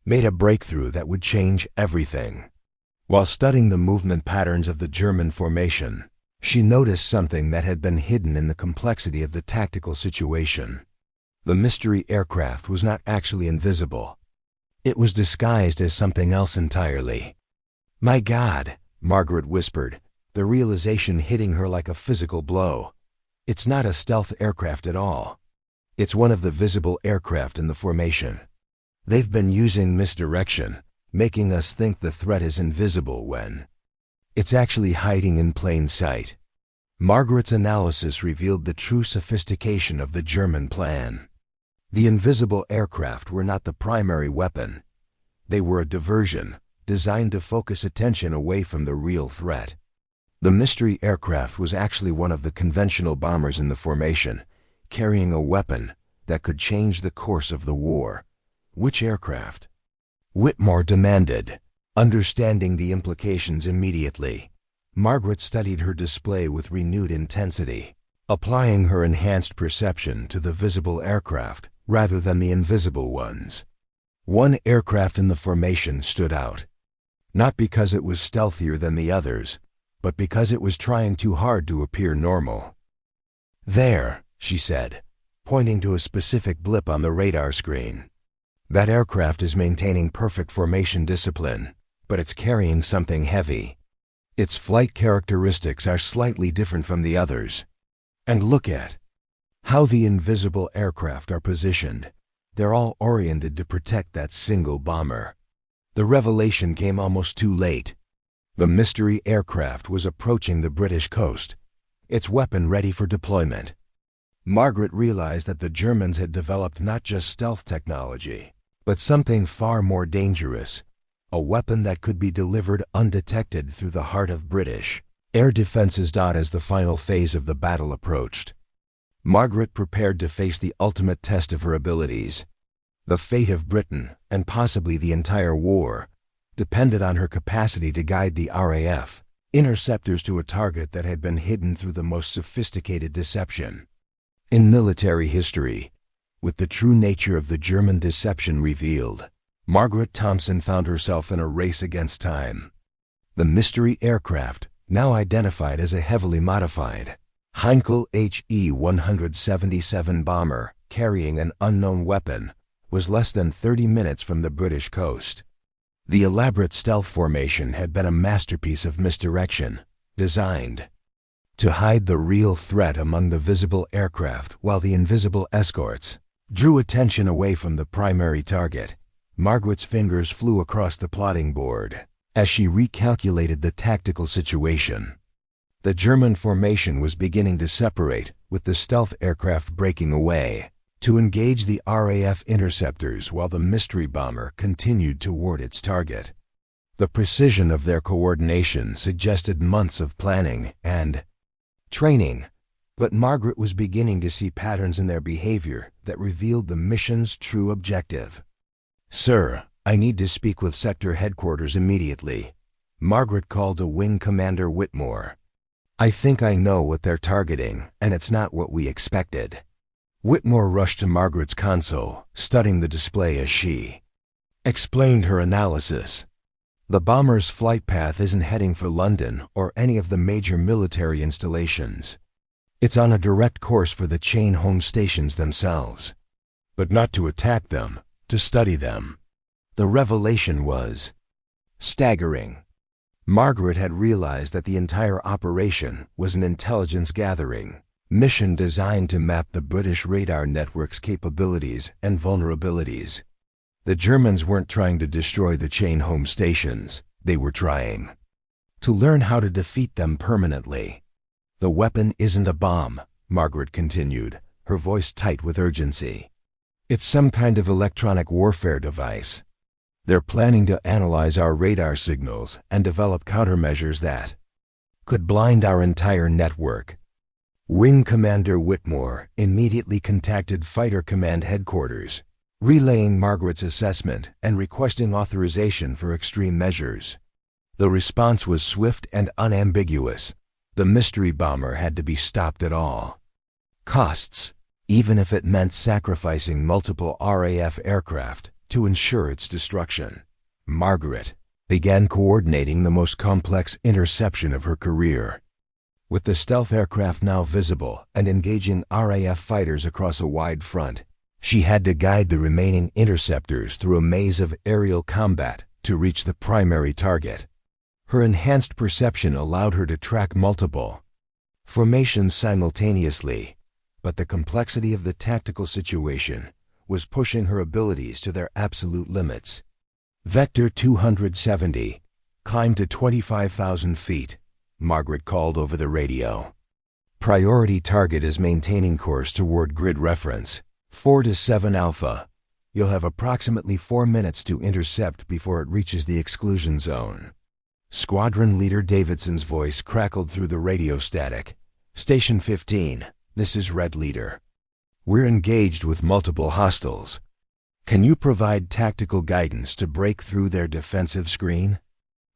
made a breakthrough that would change everything. While studying the movement patterns of the German formation, she noticed something that had been hidden in the complexity of the tactical situation. The mystery aircraft was not actually invisible. It was disguised as something else entirely. "My God," Margaret whispered, the realization hitting her like a physical blow. "It's not a stealth aircraft at all. It's one of the visible aircraft in the formation. They've been using misdirection, making us think the threat is invisible when it's actually hiding in plain sight." Margaret's analysis revealed the true sophistication of the German plan. The invisible aircraft were not the primary weapon. They were a diversion, designed to focus attention away from the real threat. The mystery aircraft was actually one of the conventional bombers in the formation, carrying a weapon that could change the course of the war. Which aircraft? Whitmore demanded. Understanding the implications immediately, Margaret studied her display with renewed intensity, applying her enhanced perception to the visible aircraft rather than the invisible ones. One aircraft in the formation stood out, not because it was stealthier than the others, but because it was trying too hard to appear normal. "There," she said, pointing to a specific blip on the radar screen. "That aircraft is maintaining perfect formation discipline, but it's carrying something heavy. Its flight characteristics are slightly different from the others. And look at how the invisible aircraft are positioned. They're all oriented to protect that single bomber." The revelation came almost too late. The mystery aircraft was approaching the British coast, its weapon ready for deployment. Margaret realized that the Germans had developed not just stealth technology, but something far more dangerous, a weapon that could be delivered undetected through the heart of British air defenses. As the final phase of the battle approached, Margaret prepared to face the ultimate test of her abilities. The fate of Britain, and possibly the entire war, depended on her capacity to guide the RAF interceptors to a target that had been hidden through the most sophisticated deception in military history. With the true nature of the German deception revealed, Margaret Thompson found herself in a race against time. The mystery aircraft, now identified as a heavily modified Heinkel HE-177 bomber carrying an unknown weapon, was less than 30 minutes from the British coast. The elaborate stealth formation had been a masterpiece of misdirection, designed to hide the real threat among the visible aircraft while the invisible escorts drew attention away from the primary target. Margaret's fingers flew across the plotting board as she recalculated the tactical situation. The German formation was beginning to separate, with the stealth aircraft breaking away to engage the RAF interceptors while the mystery bomber continued toward its target. The precision of their coordination suggested months of planning and training, but Margaret was beginning to see patterns in their behavior that revealed the mission's true objective. "Sir, I need to speak with Sector Headquarters immediately," Margaret called to Wing Commander Whitmore. "I think I know what they're targeting, and it's not what we expected." Whitmore rushed to Margaret's console, studying the display as she explained her analysis. "The bomber's flight path isn't heading for London or any of the major military installations. It's on a direct course for the chain home stations themselves. But not to attack them, to study them." The revelation was staggering. Margaret had realized that the entire operation was an intelligence-gathering mission designed to map the British radar network's capabilities and vulnerabilities. The Germans weren't trying to destroy the chain home stations. They were trying to learn how to defeat them permanently. "The weapon isn't a bomb," Margaret continued, her voice tight with urgency. "It's some kind of electronic warfare device. They're planning to analyze our radar signals and develop countermeasures that could blind our entire network." Wing Commander Whitmore immediately contacted Fighter Command Headquarters, relaying Margaret's assessment and requesting authorization for extreme measures. The response was swift and unambiguous. The mystery bomber had to be stopped at all costs, even if it meant sacrificing multiple RAF aircraft to ensure its destruction. Margaret began coordinating the most complex interception of her career. With the stealth aircraft now visible and engaging RAF fighters across a wide front, she had to guide the remaining interceptors through a maze of aerial combat to reach the primary target. Her enhanced perception allowed her to track multiple formations simultaneously, but the complexity of the tactical situation was pushing her abilities to their absolute limits. "Vector 270, climb to 25,000 feet, Margaret called over the radio. "Priority target is maintaining course toward grid reference, 4 to 7 Alpha. You'll have approximately 4 minutes to intercept before it reaches the exclusion zone." Squadron Leader Davidson's voice crackled through the radio static. "Station 15, this is Red Leader. We're engaged with multiple hostiles. Can you provide tactical guidance to break through their defensive screen?"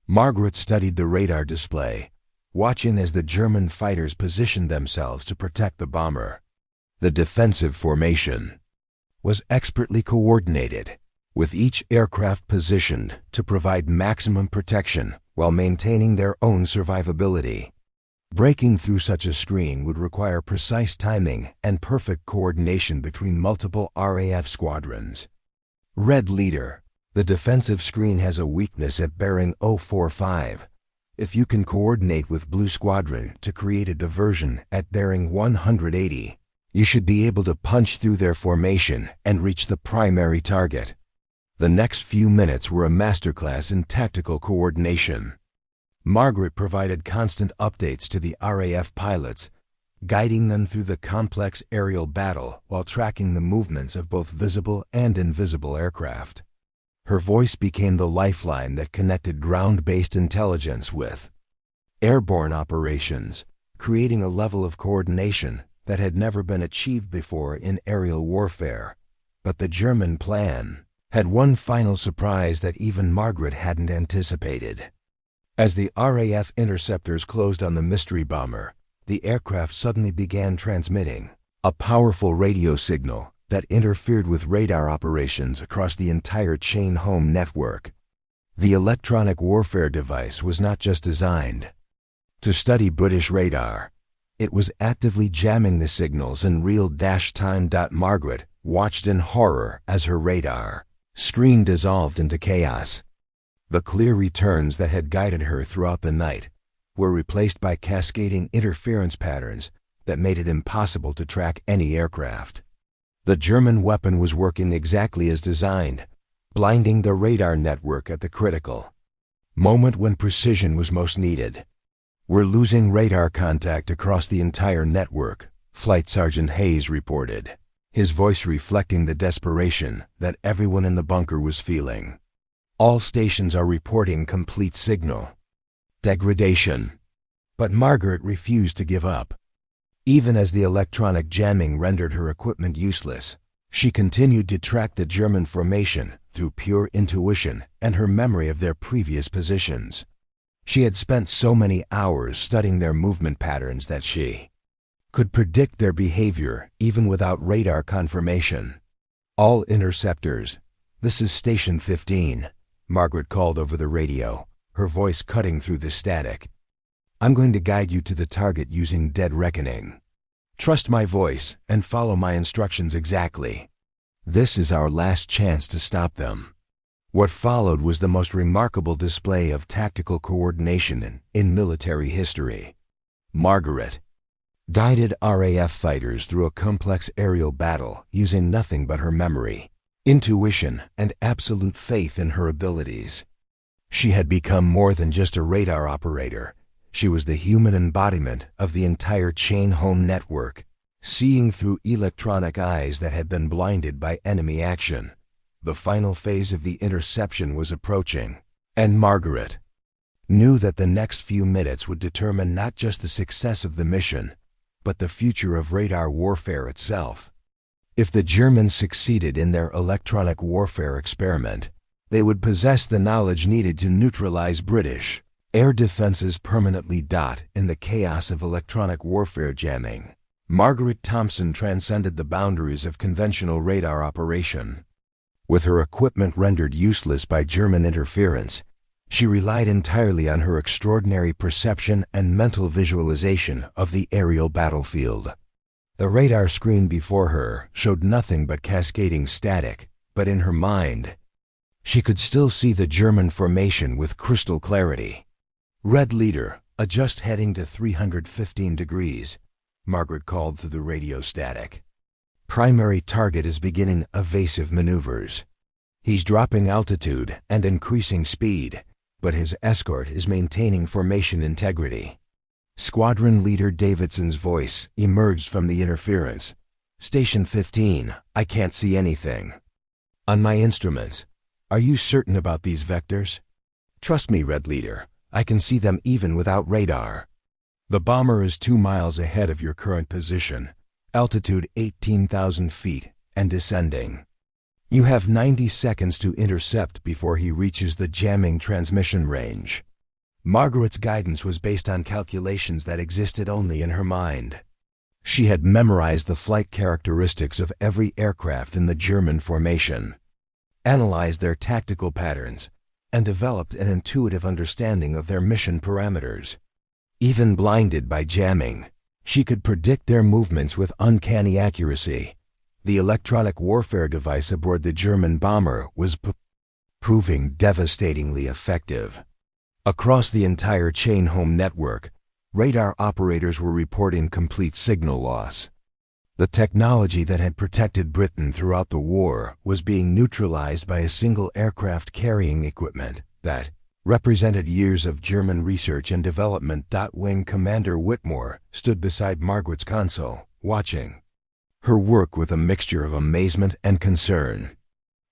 Margaret studied the radar display, watching as the German fighters positioned themselves to protect the bomber. The defensive formation was expertly coordinated, with each aircraft positioned to provide maximum protection while maintaining their own survivability. Breaking through such a screen would require precise timing and perfect coordination between multiple RAF squadrons. "Red Leader, the defensive screen has a weakness at bearing 045. If you can coordinate with Blue Squadron to create a diversion at bearing 180, you should be able to punch through their formation and reach the primary target." The next few minutes were a masterclass in tactical coordination. Margaret provided constant updates to the RAF pilots, guiding them through the complex aerial battle while tracking the movements of both visible and invisible aircraft. Her voice became the lifeline that connected ground-based intelligence with airborne operations, creating a level of coordination that had never been achieved before in aerial warfare. But the German plan had one final surprise that even Margaret hadn't anticipated. As the RAF interceptors closed on the mystery bomber, the aircraft suddenly began transmitting a powerful radio signal that interfered with radar operations across the entire chain home network. The electronic warfare device was not just designed to study British radar. It was actively jamming the signals in real time. Margaret watched in horror as her radar screen dissolved into chaos. The clear returns that had guided her throughout the night were replaced by cascading interference patterns that made it impossible to track any aircraft. The German weapon was working exactly as designed, blinding the radar network at the critical moment when precision was most needed. "We're losing radar contact across the entire network," Flight Sergeant Hayes reported, his voice reflecting the desperation that everyone in the bunker was feeling. All stations are reporting complete signal degradation. But Margaret refused to give up. Even as the electronic jamming rendered her equipment useless, she continued to track the German formation through pure intuition and her memory of their previous positions. She had spent so many hours studying their movement patterns that she could predict their behavior even without radar confirmation. All interceptors, this is Station 15, Margaret called over the radio, her voice cutting through the static. I'm going to guide you to the target using dead reckoning. Trust my voice and follow my instructions exactly. This is our last chance to stop them. What followed was the most remarkable display of tactical coordination in military history. Margaret guided RAF fighters through a complex aerial battle using nothing but her memory, intuition, and absolute faith in her abilities. She had become more than just a radar operator. She was the human embodiment of the entire chain home network, seeing through electronic eyes that had been blinded by enemy action. The final phase of the interception was approaching, and Margaret knew that the next few minutes would determine not just the success of the mission, but the future of radar warfare itself. If the Germans succeeded in their electronic warfare experiment, they would possess the knowledge needed to neutralize British air defenses permanently. In the chaos of electronic warfare jamming, Margaret Thompson transcended the boundaries of conventional radar operation. With her equipment rendered useless by German interference, she relied entirely on her extraordinary perception and mental visualization of the aerial battlefield. The radar screen before her showed nothing but cascading static, but in her mind, she could still see the German formation with crystal clarity. "Red leader, adjust heading to 315 degrees, Margaret called through the radio static. Primary target is beginning evasive maneuvers. He's dropping altitude and increasing speed, but his escort is maintaining formation integrity. Squadron leader Davidson's voice emerged from the interference. Station 15, I can't see anything. On my instruments, are you certain about these vectors? Trust me, Red leader, I can see them even without radar. The bomber is 2 miles ahead of your current position, altitude 18,000 feet, and descending. You have 90 seconds to intercept before he reaches the jamming transmission range." Margaret's guidance was based on calculations that existed only in her mind. She had memorized the flight characteristics of every aircraft in the German formation, analyzed their tactical patterns, and developed an intuitive understanding of their mission parameters. Even blinded by jamming, she could predict their movements with uncanny accuracy. The electronic warfare device aboard the German bomber was proving devastatingly effective. Across the entire chain home network, radar operators were reporting complete signal loss. The technology that had protected Britain throughout the war was being neutralized by a single aircraft carrying equipment that represented years of German research and development. Wing Commander Whitmore stood beside Margaret's console, watching her work with a mixture of amazement and concern.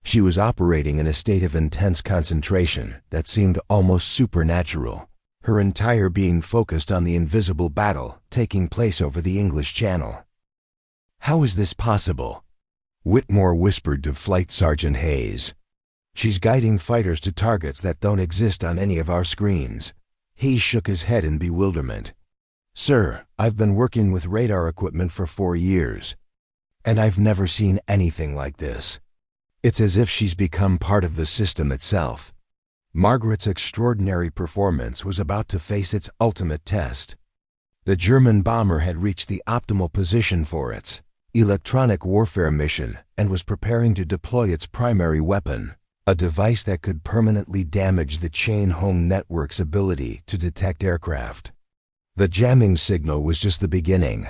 She was operating in a state of intense concentration that seemed almost supernatural, her entire being focused on the invisible battle taking place over the English Channel. "How is this possible?" Whitmore whispered to Flight Sergeant Hayes. "She's guiding fighters to targets that don't exist on any of our screens." Hayes shook his head in bewilderment. "Sir, I've been working with radar equipment for 4 years, and I've never seen anything like this. It's as if she's become part of the system itself." Margaret's extraordinary performance was about to face its ultimate test. The German bomber had reached the optimal position for its electronic warfare mission and was preparing to deploy its primary weapon, a device that could permanently damage the chain home network's ability to detect aircraft. The jamming signal was just the beginning.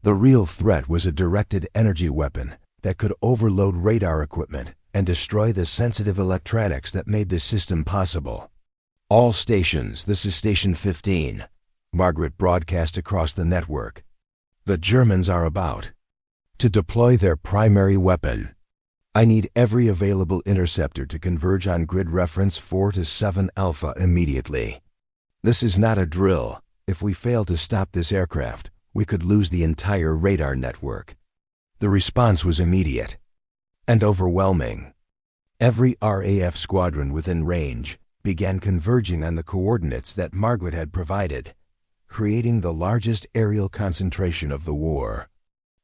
The real threat was a directed energy weapon that could overload radar equipment and destroy the sensitive electronics that made this system possible. "All stations, this is Station 15, Margaret broadcast across the network. "The Germans are about to deploy their primary weapon. I need every available interceptor to converge on grid reference 4 to 7 Alpha immediately. This is not a drill. If we fail to stop this aircraft, we could lose the entire radar network. The response was immediate and overwhelming. Every RAF squadron within range began converging on the coordinates that Margaret had provided, creating the largest aerial concentration of the war.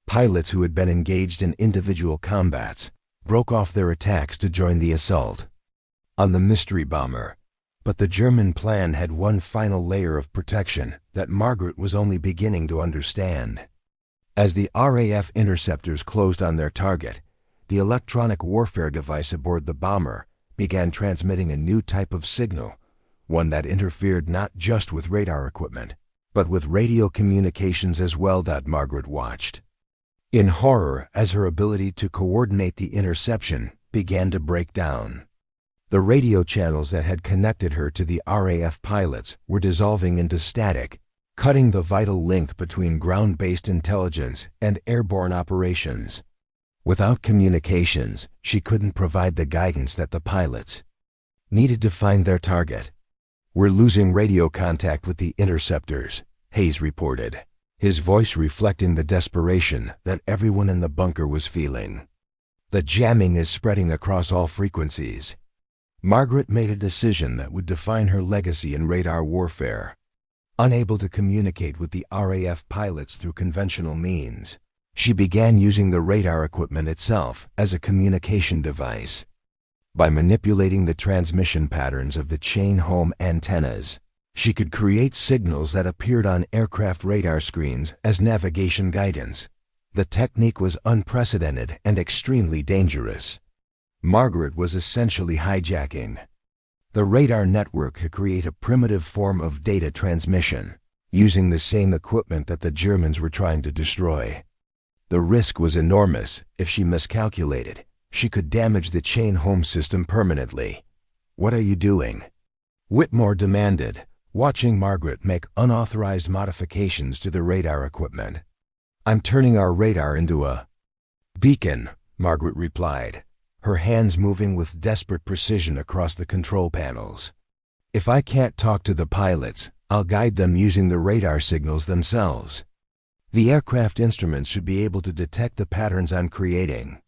Pilots who had been engaged in individual combats broke off their attacks to join the assault on the mystery bomber. But the German plan had one final layer of protection that Margaret was only beginning to understand. As the RAF interceptors closed on their target, the electronic warfare device aboard the bomber began transmitting a new type of signal, one that interfered not just with radar equipment, but with radio communications as well. Margaret watched in horror as her ability to coordinate the interception began to break down. The radio channels that had connected her to the RAF pilots were dissolving into static, cutting the vital link between ground-based intelligence and airborne operations. Without communications, she couldn't provide the guidance that the pilots needed to find their target. "We're losing radio contact with the interceptors," Hayes reported, his voice reflecting the desperation that everyone in the bunker was feeling. "The jamming is spreading across all frequencies." Margaret made a decision that would define her legacy in radar warfare. Unable to communicate with the RAF pilots through conventional means, she began using the radar equipment itself as a communication device. By manipulating the transmission patterns of the chain-home antennas, she could create signals that appeared on aircraft radar screens as navigation guidance. The technique was unprecedented and extremely dangerous. Margaret was essentially hijacking the radar network to create a primitive form of data transmission, using the same equipment that the Germans were trying to destroy. The risk was enormous. If she miscalculated, she could damage the chain-home system permanently. "What are you doing?" Whitmore demanded, watching Margaret make unauthorized modifications to the radar equipment. "I'm turning our radar into a beacon," Margaret replied, her hands moving with desperate precision across the control panels. "If I can't talk to the pilots, I'll guide them using the radar signals themselves. The aircraft instruments should be able to detect the patterns I'm creating."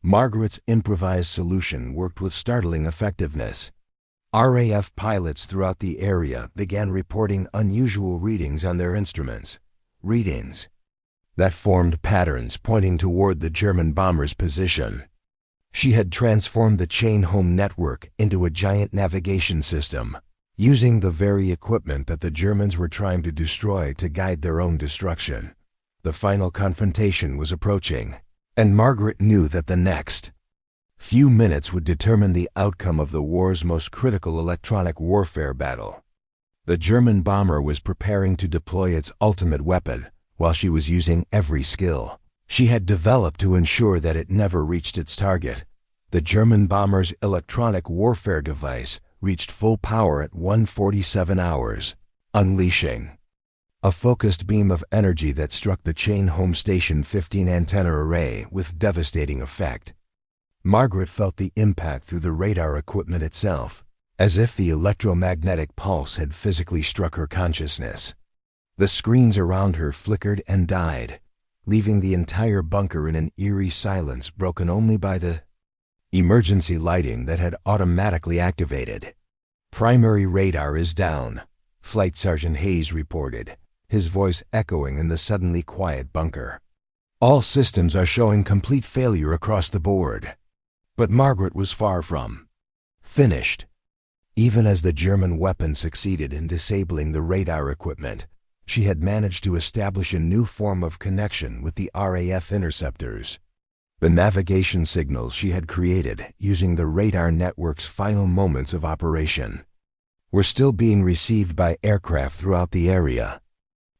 Margaret's improvised solution worked with startling effectiveness. RAF pilots throughout the area began reporting unusual readings on their instruments, readings that formed patterns pointing toward the German bomber's position. She had transformed the chain-home network into a giant navigation system, using the very equipment that the Germans were trying to destroy to guide their own destruction. The final confrontation was approaching, and Margaret knew that the next few minutes would determine the outcome of the war's most critical electronic warfare battle. The German bomber was preparing to deploy its ultimate weapon, while she was using every skill she had developed to ensure that it never reached its target. The German bomber's electronic warfare device reached full power at 1:47 hours, unleashing a focused beam of energy that struck the chain-home station 15 antenna array with devastating effect. Margaret felt the impact through the radar equipment itself, as if the electromagnetic pulse had physically struck her consciousness. The screens around her flickered and died, leaving the entire bunker in an eerie silence broken only by the emergency lighting that had automatically activated. "Primary radar is down," Flight Sergeant Hayes reported, his voice echoing in the suddenly quiet bunker. "All systems are showing complete failure across the board." But Margaret was far from finished. Even as the German weapon succeeded in disabling the radar equipment, she had managed to establish a new form of connection with the RAF interceptors. The navigation signals she had created using the radar network's final moments of operation were still being received by aircraft throughout the area,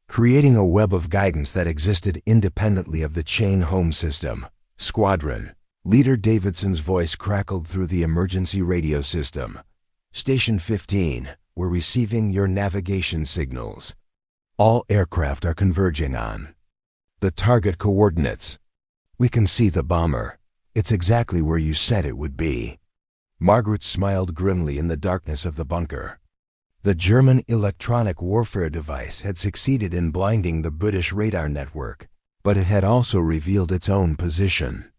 creating a web of guidance that existed independently of the chain-home system. "Squadron," Leader Davidson's voice crackled through the emergency radio system. "Station 15, we're receiving your navigation signals. All aircraft are converging on the target coordinates. We can see the bomber, It's exactly where you said it would be. Margaret smiled grimly in the darkness of the bunker. The German electronic warfare device had succeeded in blinding the British radar network, but it had also revealed its own position.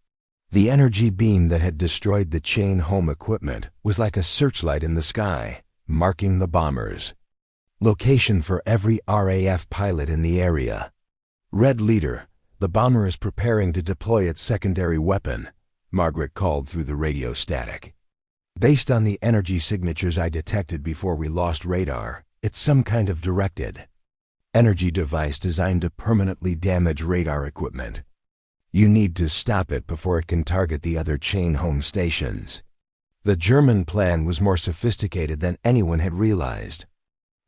The energy beam that had destroyed the chain home equipment was like a searchlight in the sky, marking the bombers. Location for every RAF pilot in the area. Red Leader, the bomber is preparing to deploy its secondary weapon, Margaret called through the radio static. Based on the energy signatures I detected before we lost radar, it's some kind of directed energy device designed to permanently damage radar equipment. You need to stop it before it can target the other chain home stations. The German plan was more sophisticated than anyone had realized.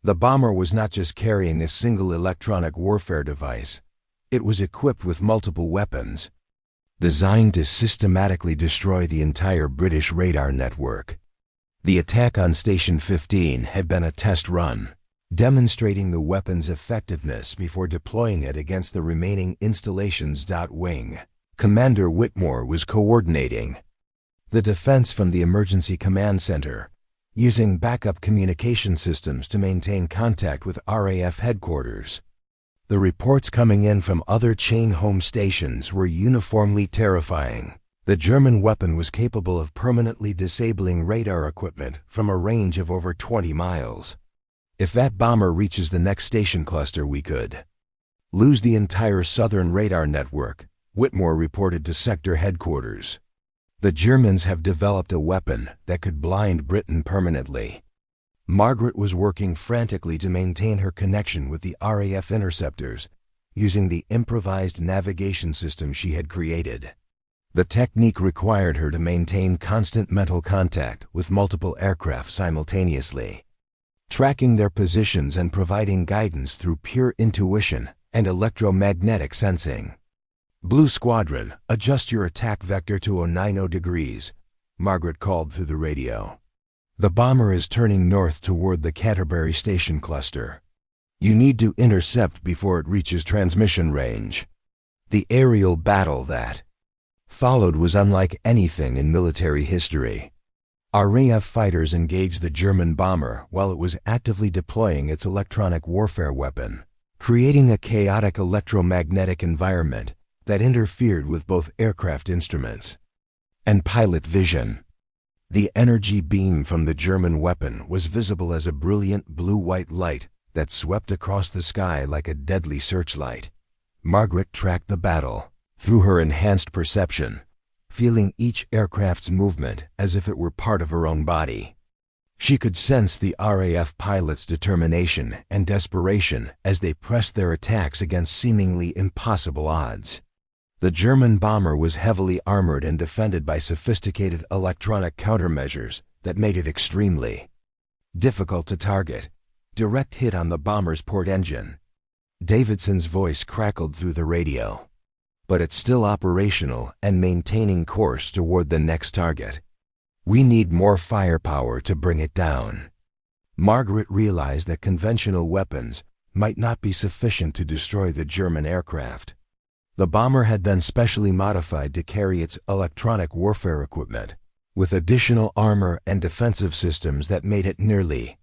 The bomber was not just carrying a single electronic warfare device. It was equipped with multiple weapons, designed to systematically destroy the entire British radar network. The attack on Station 15 had been a test run, demonstrating the weapon's effectiveness before deploying it against the remaining installations. Wing Commander Whitmore was coordinating the defense from the Emergency Command Center, using backup communication systems to maintain contact with RAF headquarters. The reports coming in from other chain home stations were uniformly terrifying. The German weapon was capable of permanently disabling radar equipment from a range of over 20 miles. If that bomber reaches the next station cluster, we could lose the entire southern radar network, Whitmore reported to sector headquarters. The Germans have developed a weapon that could blind Britain permanently. Margaret was working frantically to maintain her connection with the RAF interceptors, using the improvised navigation system she had created. The technique required her to maintain constant mental contact with multiple aircraft simultaneously, tracking their positions and providing guidance through pure intuition and electromagnetic sensing. Blue Squadron, adjust your attack vector to 90 degrees, Margaret called through the radio. The bomber is turning north toward the Canterbury Station cluster. You need to intercept before it reaches transmission range. The aerial battle that followed was unlike anything in military history. RAF fighters engaged the German bomber while it was actively deploying its electronic warfare weapon, creating a chaotic electromagnetic environment that interfered with both aircraft instruments and pilot vision. The energy beam from the German weapon was visible as a brilliant blue-white light that swept across the sky like a deadly searchlight. Margaret tracked the battle through her enhanced perception, feeling each aircraft's movement as if it were part of her own body. She could sense the RAF pilots' determination and desperation as they pressed their attacks against seemingly impossible odds. The German bomber was heavily armored and defended by sophisticated electronic countermeasures that made it extremely difficult to target. Direct hit on the bomber's port engine. Davidson's voice crackled through the radio. But it's still operational and maintaining course toward the next target. We need more firepower to bring it down. Margaret realized that conventional weapons might not be sufficient to destroy the German aircraft. The bomber had been specially modified to carry its electronic warfare equipment, with additional armor and defensive systems that made it nearly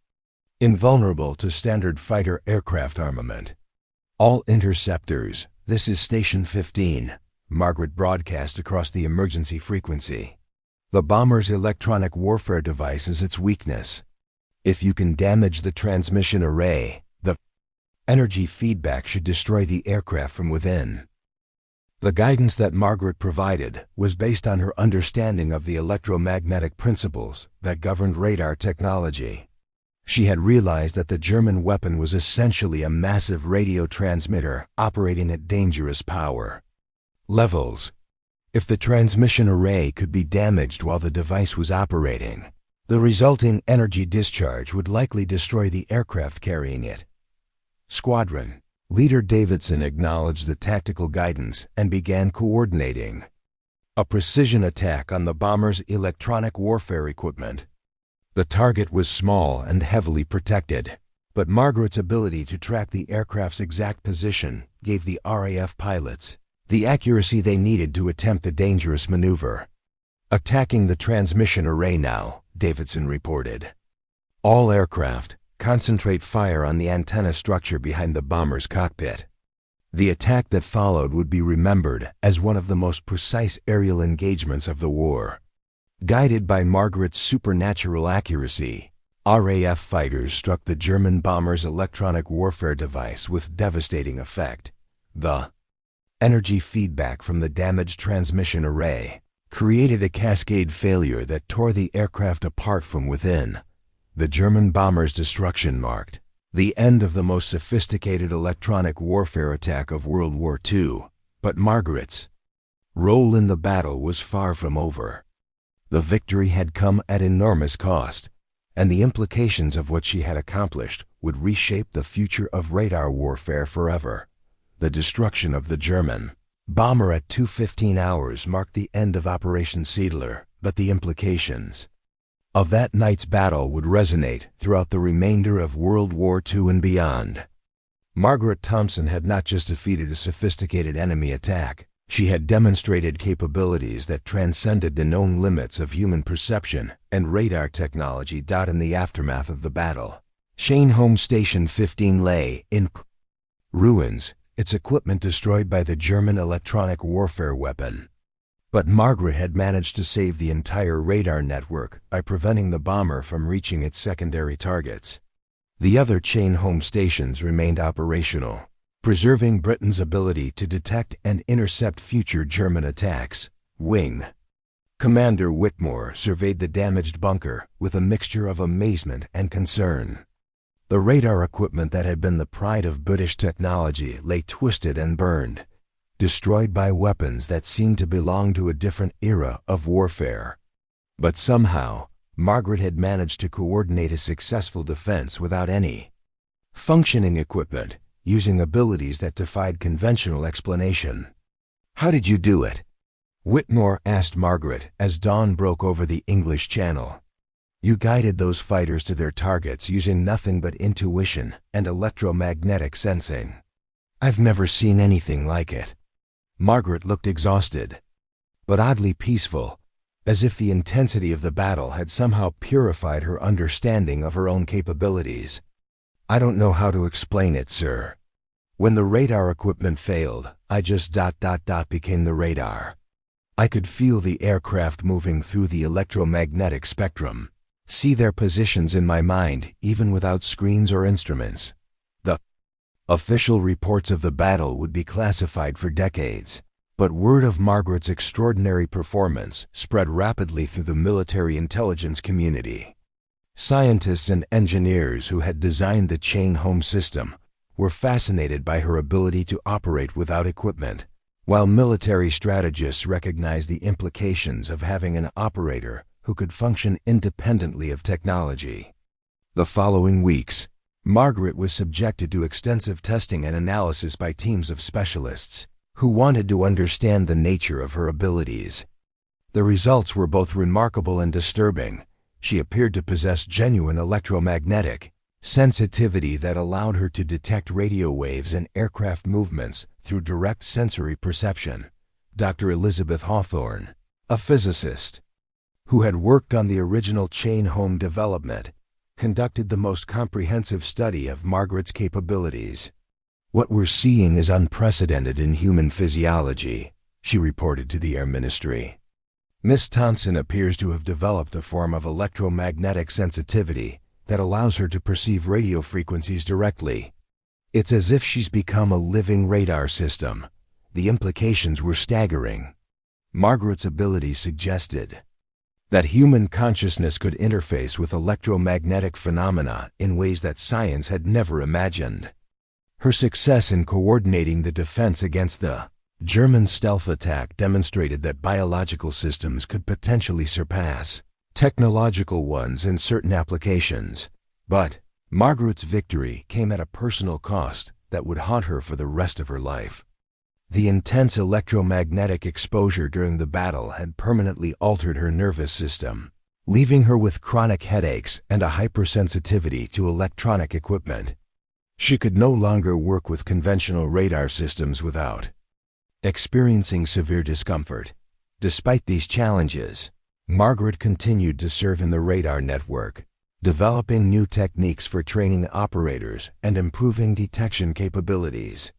invulnerable to standard fighter aircraft armament. All interceptors, this is Station 15, Margaret broadcast across the emergency frequency. The bomber's electronic warfare device is its weakness. If you can damage the transmission array, the energy feedback should destroy the aircraft from within. The guidance that Margaret provided was based on her understanding of the electromagnetic principles that governed radar technology. She had realized that the German weapon was essentially a massive radio transmitter operating at dangerous power levels. If the transmission array could be damaged while the device was operating, the resulting energy discharge would likely destroy the aircraft carrying it. Squadron Leader Davidson acknowledged the tactical guidance and began coordinating a precision attack on the bomber's electronic warfare equipment. The target was small and heavily protected, but Margaret's ability to track the aircraft's exact position gave the RAF pilots the accuracy they needed to attempt the dangerous maneuver. Attacking the transmission array now, Davidson reported. All aircraft, concentrate fire on the antenna structure behind the bomber's cockpit. The attack that followed would be remembered as one of the most precise aerial engagements of the war. Guided by Margaret's supernatural accuracy, RAF fighters struck the German bomber's electronic warfare device with devastating effect. The energy feedback from the damaged transmission array created a cascade failure that tore the aircraft apart from within. The German bomber's destruction marked the end of the most sophisticated electronic warfare attack of World War II, but Margaret's role in the battle was far from over. The victory had come at enormous cost, and the implications of what she had accomplished would reshape the future of radar warfare forever. The destruction of the German bomber at 2:15 hours marked the end of Operation Seidler, but the implications of that night's battle would resonate throughout the remainder of World War II and beyond. Margaret Thompson had not just defeated a sophisticated enemy attack, she had demonstrated capabilities that transcended the known limits of human perception and radar technology. In the aftermath of the battle, Cheyne Home Station 15 lay in ruins, its equipment destroyed by the German electronic warfare weapon. But Margaret had managed to save the entire radar network by preventing the bomber from reaching its secondary targets. The other Cheyne Home stations remained operational, preserving Britain's ability to detect and intercept future German attacks. Wing Commander Whitmore surveyed the damaged bunker with a mixture of amazement and concern. The radar equipment that had been the pride of British technology lay twisted and burned, destroyed by weapons that seemed to belong to a different era of warfare. But somehow, Margaret had managed to coordinate a successful defense without any functioning equipment, using abilities that defied conventional explanation. "How did you do it?" Whitmore asked Margaret as dawn broke over the English Channel. "You guided those fighters to their targets using nothing but intuition and electromagnetic sensing. I've never seen anything like it." Margaret looked exhausted, but oddly peaceful, as if the intensity of the battle had somehow purified her understanding of her own capabilities. "I don't know how to explain it, sir. When the radar equipment failed, I just became the radar. I could feel the aircraft moving through the electromagnetic spectrum, see their positions in my mind even without screens or instruments." The official reports of the battle would be classified for decades, but word of Margaret's extraordinary performance spread rapidly through the military intelligence community. Scientists and engineers who had designed the Cheyne Home system were fascinated by her ability to operate without equipment, while military strategists recognized the implications of having an operator who could function independently of technology. The following weeks, Margaret was subjected to extensive testing and analysis by teams of specialists who wanted to understand the nature of her abilities. The results were both remarkable and disturbing. She appeared to possess genuine electromagnetic sensitivity that allowed her to detect radio waves and aircraft movements through direct sensory perception. Dr. Elizabeth Hawthorne, a physicist who had worked on the original Cheyne Home development, conducted the most comprehensive study of Margaret's capabilities. "What we're seeing is unprecedented in human physiology," she reported to the Air Ministry. "Miss Thompson appears to have developed a form of electromagnetic sensitivity that allows her to perceive radio frequencies directly. It's as if she's become a living radar system." The implications were staggering. Margaret's abilities suggested that human consciousness could interface with electromagnetic phenomena in ways that science had never imagined. Her success in coordinating the defense against the German stealth attack demonstrated that biological systems could potentially surpass technological ones in certain applications. But Margaret's victory came at a personal cost that would haunt her for the rest of her life. The intense electromagnetic exposure during the battle had permanently altered her nervous system, leaving her with chronic headaches and a hypersensitivity to electronic equipment. She could no longer work with conventional radar systems without experiencing severe discomfort. Despite these challenges, Margaret continued to serve in the radar network, developing new techniques for training operators and improving detection capabilities.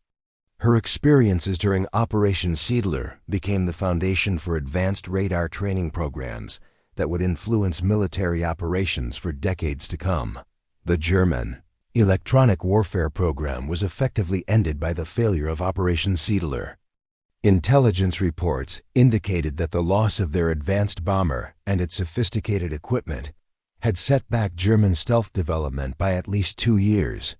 Her experiences during Operation Seidler became the foundation for advanced radar training programs that would influence military operations for decades to come. The German electronic warfare program was effectively ended by the failure of Operation Seidler. Intelligence reports indicated that the loss of their advanced bomber and its sophisticated equipment had set back German stealth development by at least 2 years.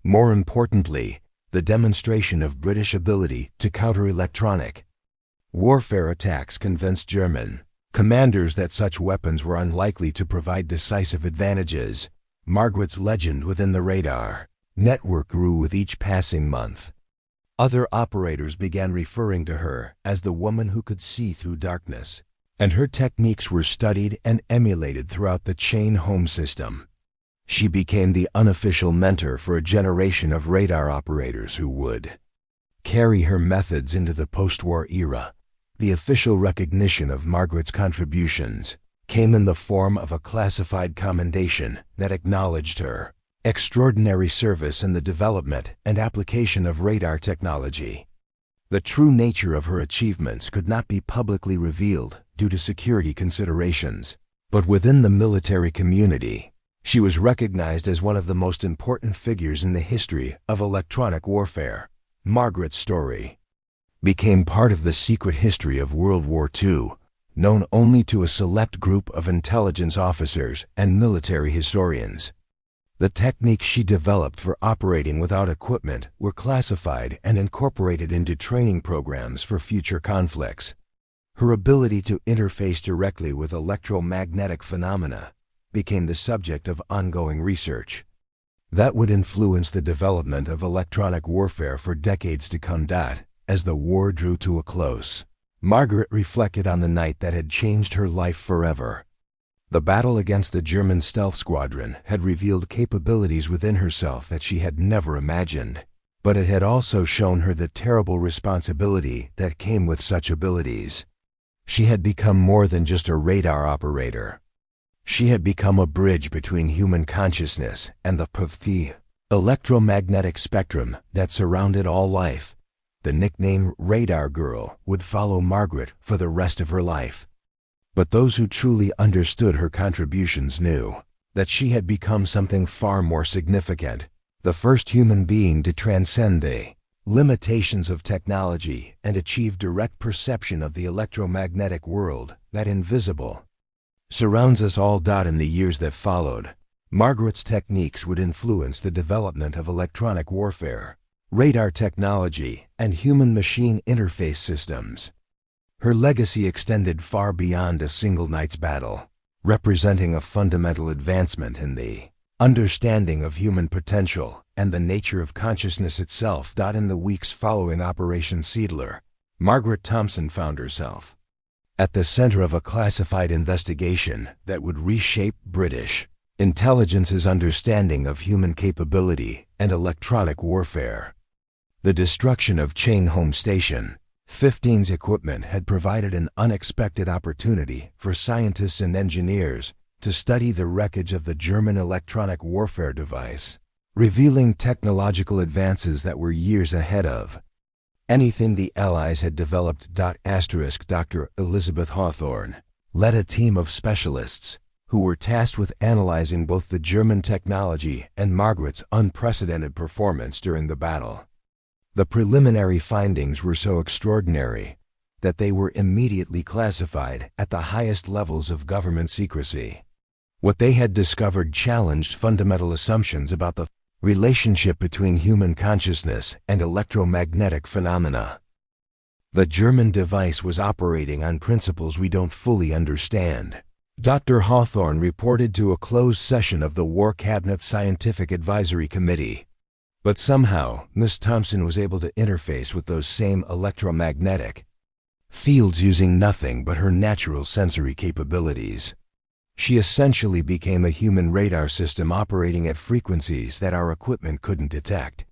More importantly, the demonstration of British ability to counter electronic warfare attacks convinced German commanders that such weapons were unlikely to provide decisive advantages. Margaret's legend within the radar network grew with each passing month. Other operators began referring to her as the woman who could see through darkness, and her techniques were studied and emulated throughout the chain home system. She became the unofficial mentor for a generation of radar operators who would carry her methods into the post-war era. The official recognition of Margaret's contributions came in the form of a classified commendation that acknowledged her extraordinary service in the development and application of radar technology. The true nature of her achievements could not be publicly revealed due to security considerations, but within the military community, she was recognized as one of the most important figures in the history of electronic warfare. Margaret's story became part of the secret history of World War II, known only to a select group of intelligence officers and military historians. The techniques she developed for operating without equipment were classified and incorporated into training programs for future conflicts. Her ability to interface directly with electromagnetic phenomena became the subject of ongoing research that would influence the development of electronic warfare for decades to come. As the war drew to a close, Margaret reflected on the night that had changed her life forever. The battle against the German stealth squadron had revealed capabilities within herself that she had never imagined, but it had also shown her the terrible responsibility that came with such abilities. She had become more than just a radar operator. She had become a bridge between human consciousness and the electromagnetic spectrum that surrounded all life. The nickname Radar Girl would follow Margaret for the rest of her life. But those who truly understood her contributions knew that she had become something far more significant, the first human being to transcend the limitations of technology and achieve direct perception of the electromagnetic world that invisible surrounds us all. In the years that followed, Margaret's techniques would influence the development of electronic warfare, radar technology, and human-machine interface systems. Her legacy extended far beyond a single night's battle, representing a fundamental advancement in the understanding of human potential and the nature of consciousness itself. In the weeks following Operation Seidler, Margaret Thompson found herself at the center of a classified investigation that would reshape British intelligence's understanding of human capability and electronic warfare. The destruction of Chain Home Station 15's equipment had provided an unexpected opportunity for scientists and engineers to study the wreckage of the German electronic warfare device, revealing technological advances that were years ahead of anything the Allies had developed. Dr. Elizabeth Hawthorne led a team of specialists who were tasked with analyzing both the German technology and Margaret's unprecedented performance during the battle. The preliminary findings were so extraordinary that they were immediately classified at the highest levels of government secrecy. What they had discovered challenged fundamental assumptions about the relationship between human consciousness and electromagnetic phenomena. The German device was operating on principles we don't fully understand. Dr. Hawthorne reported to a closed session of the War Cabinet Scientific Advisory Committee. But somehow, Miss Thompson was able to interface with those same electromagnetic fields using nothing but her natural sensory capabilities. She essentially became a human radar system operating at frequencies that our equipment couldn't detect.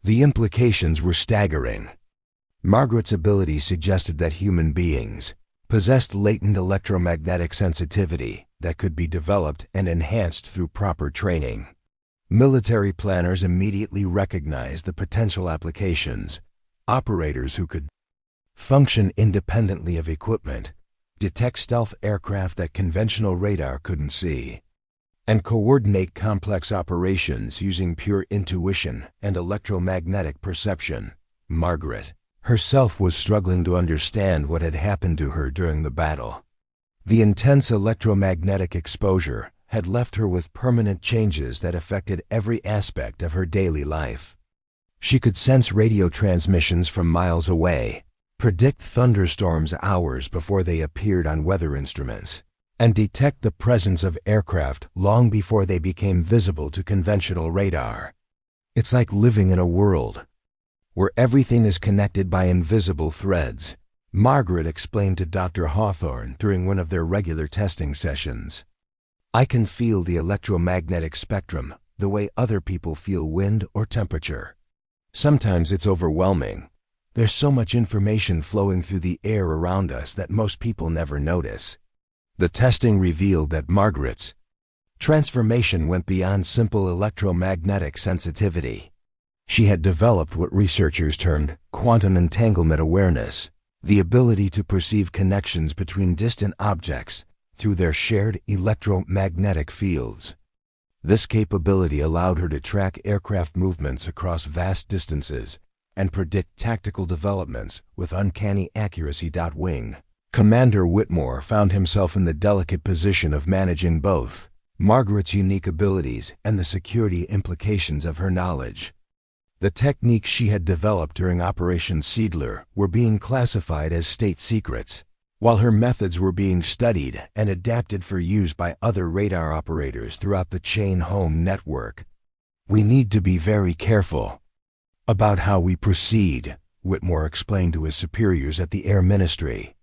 The implications were staggering. Margaret's ability suggested that human beings possessed latent electromagnetic sensitivity that could be developed and enhanced through proper training. Military planners immediately recognized the potential applications: operators who could function independently of equipment, detect stealth aircraft that conventional radar couldn't see, and coordinate complex operations using pure intuition and electromagnetic perception. Margaret herself was struggling to understand what had happened to her during the battle. The intense electromagnetic exposure had left her with permanent changes that affected every aspect of her daily life. She could sense radio transmissions from miles away, predict thunderstorms hours before they appeared on weather instruments, and detect the presence of aircraft long before they became visible to conventional radar. It's like living in a world where everything is connected by invisible threads, Margaret explained to Dr. Hawthorne during one of their regular testing sessions. I can feel the electromagnetic spectrum the way other people feel wind or temperature. Sometimes it's overwhelming. There's so much information flowing through the air around us that most people never notice. The testing revealed that Margaret's transformation went beyond simple electromagnetic sensitivity. She had developed what researchers termed quantum entanglement awareness, the ability to perceive connections between distant objects through their shared electromagnetic fields. This capability allowed her to track aircraft movements across vast distances and predict tactical developments with uncanny accuracy. Wing Commander Whitmore found himself in the delicate position of managing both Margaret's unique abilities and the security implications of her knowledge. The techniques she had developed during Operation Seidler were being classified as state secrets, while her methods were being studied and adapted for use by other radar operators throughout the chain home network. We need to be very careful about how we proceed, Whitmore explained to his superiors at the Air Ministry.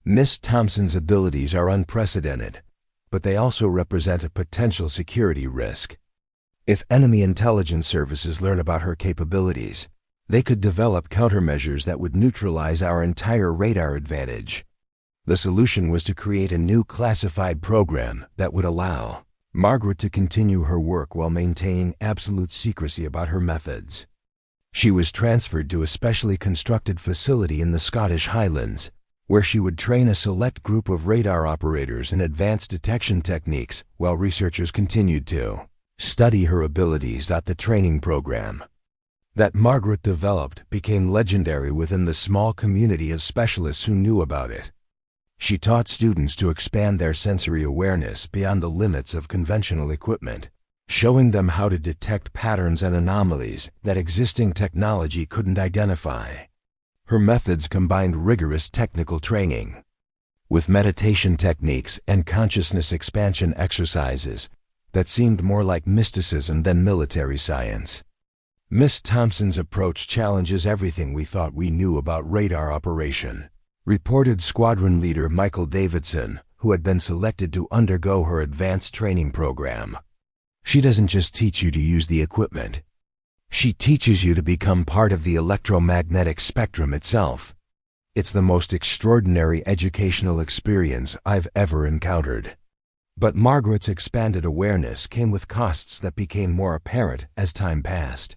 Miss Thompson's abilities are unprecedented, but they also represent a potential security risk. If enemy intelligence services learn about her capabilities, they could develop countermeasures that would neutralize our entire radar advantage. The solution was to create a new classified program that would allow Margaret to continue her work while maintaining absolute secrecy about her methods. She was transferred to a specially constructed facility in the Scottish Highlands, where she would train a select group of radar operators in advanced detection techniques while researchers continued to study her abilities. The training program that Margaret developed became legendary within the small community of specialists who knew about it. She taught students to expand their sensory awareness beyond the limits of conventional equipment, showing them how to detect patterns and anomalies that existing technology couldn't identify. Her methods combined rigorous technical training with meditation techniques and consciousness expansion exercises that seemed more like mysticism than military science. Miss Thompson's approach challenges everything we thought we knew about radar operation, reported Squadron leader Michael Davidson, who had been selected to undergo her advanced training program. She doesn't just teach you to use the equipment. She teaches you to become part of the electromagnetic spectrum itself. It's the most extraordinary educational experience I've ever encountered. But Margaret's expanded awareness came with costs that became more apparent as time passed.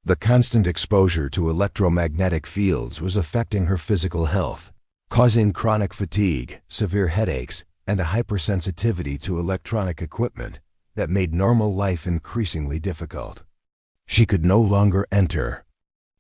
The constant exposure to electromagnetic fields was affecting her physical health, causing chronic fatigue, severe headaches, and a hypersensitivity to electronic equipment that made normal life increasingly difficult. She could no longer enter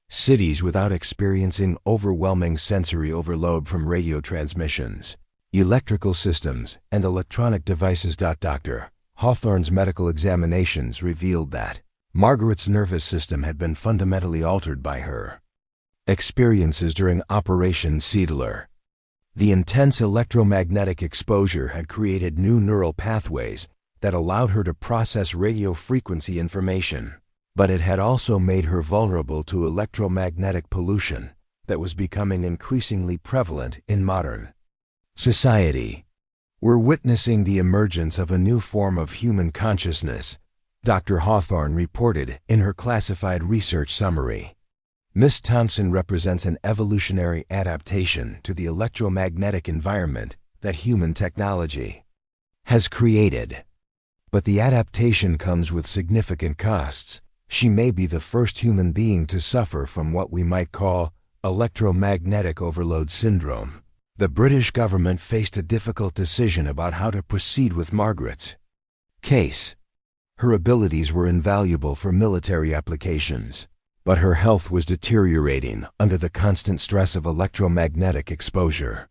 cities without experiencing overwhelming sensory overload from radio transmissions, electrical systems, and electronic devices. Dr. Hawthorne's medical examinations revealed that Margaret's nervous system had been fundamentally altered by her experiences during Operation Seidler. The intense electromagnetic exposure had created new neural pathways that allowed her to process radio frequency information, but it had also made her vulnerable to electromagnetic pollution that was becoming increasingly prevalent in modern society. We're witnessing the emergence of a new form of human consciousness, Dr. Hawthorne reported in her classified research summary. Miss Thompson represents an evolutionary adaptation to the electromagnetic environment that human technology has created. But the adaptation comes with significant costs. She may be the first human being to suffer from what we might call electromagnetic overload syndrome. The British government faced a difficult decision about how to proceed with Margaret's case. Her abilities were invaluable for military applications, but her health was deteriorating under the constant stress of electromagnetic exposure.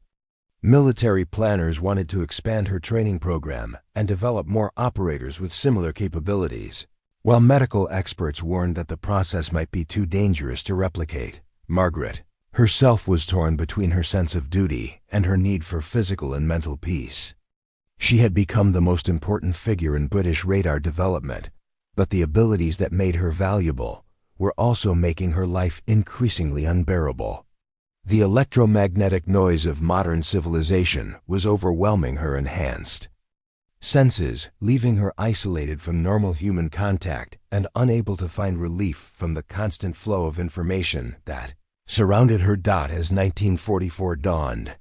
Military planners wanted to expand her training program and develop more operators with similar capabilities, while medical experts warned that the process might be too dangerous to replicate. Margaret herself was torn between her sense of duty and her need for physical and mental peace. She had become the most important figure in British radar development, but the abilities that made her valuable were also making her life increasingly unbearable. The electromagnetic noise of modern civilization was overwhelming her enhanced senses, leaving her isolated from normal human contact and unable to find relief from the constant flow of information that surrounded her. As 1944 dawned,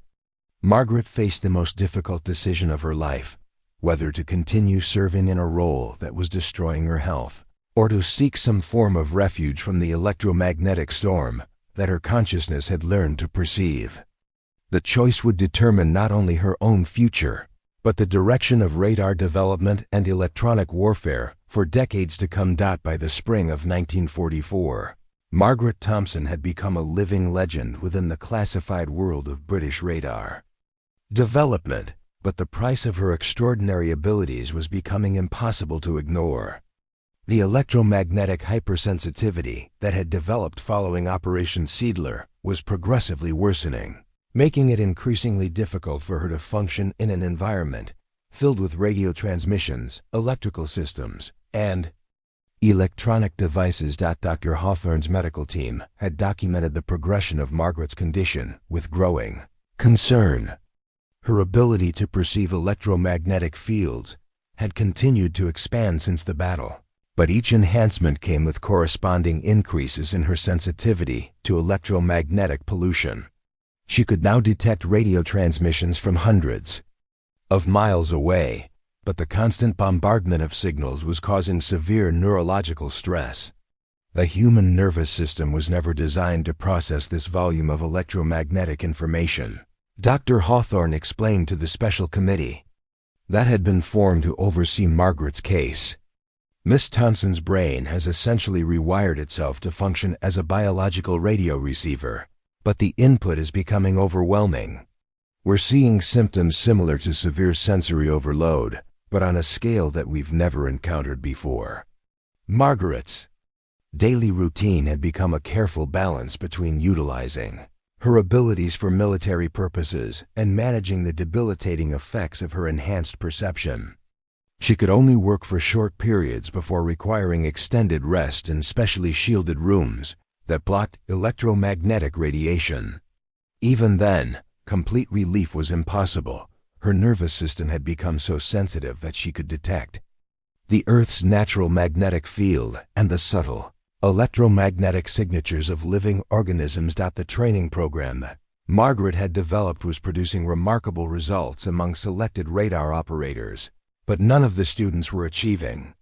Margaret faced the most difficult decision of her life, whether to continue serving in a role that was destroying her health, or to seek some form of refuge from the electromagnetic storm that her consciousness had learned to perceive. The choice would determine not only her own future, but the direction of radar development and electronic warfare for decades to come. By the spring of 1944, Margaret Thompson had become a living legend within the classified world of British radar development, but the price of her extraordinary abilities was becoming impossible to ignore. The electromagnetic hypersensitivity that had developed following Operation Seidler was progressively worsening, making it increasingly difficult for her to function in an environment filled with radio transmissions, electrical systems, and electronic devices. Dr. Hawthorne's medical team had documented the progression of Margaret's condition with growing concern. Her ability to perceive electromagnetic fields had continued to expand since the battle, but each enhancement came with corresponding increases in her sensitivity to electromagnetic pollution. She could now detect radio transmissions from hundreds of miles away, but the constant bombardment of signals was causing severe neurological stress. The human nervous system was never designed to process this volume of electromagnetic information, Dr. Hawthorne explained to the special committee that had been formed to oversee Margaret's case. Miss Thompson's brain has essentially rewired itself to function as a biological radio receiver, but the input is becoming overwhelming. We're seeing symptoms similar to severe sensory overload, but on a scale that we've never encountered before. Margaret's daily routine had become a careful balance between utilizing her abilities for military purposes and managing the debilitating effects of her enhanced perception. She could only work for short periods before requiring extended rest in specially shielded rooms that blocked electromagnetic radiation. Even then, complete relief was impossible. Her nervous system had become so sensitive that she could detect the Earth's natural magnetic field and the subtle electromagnetic signatures of living organisms. The training program that Margaret had developed was producing remarkable results among selected radar operators, but none of the students were achieving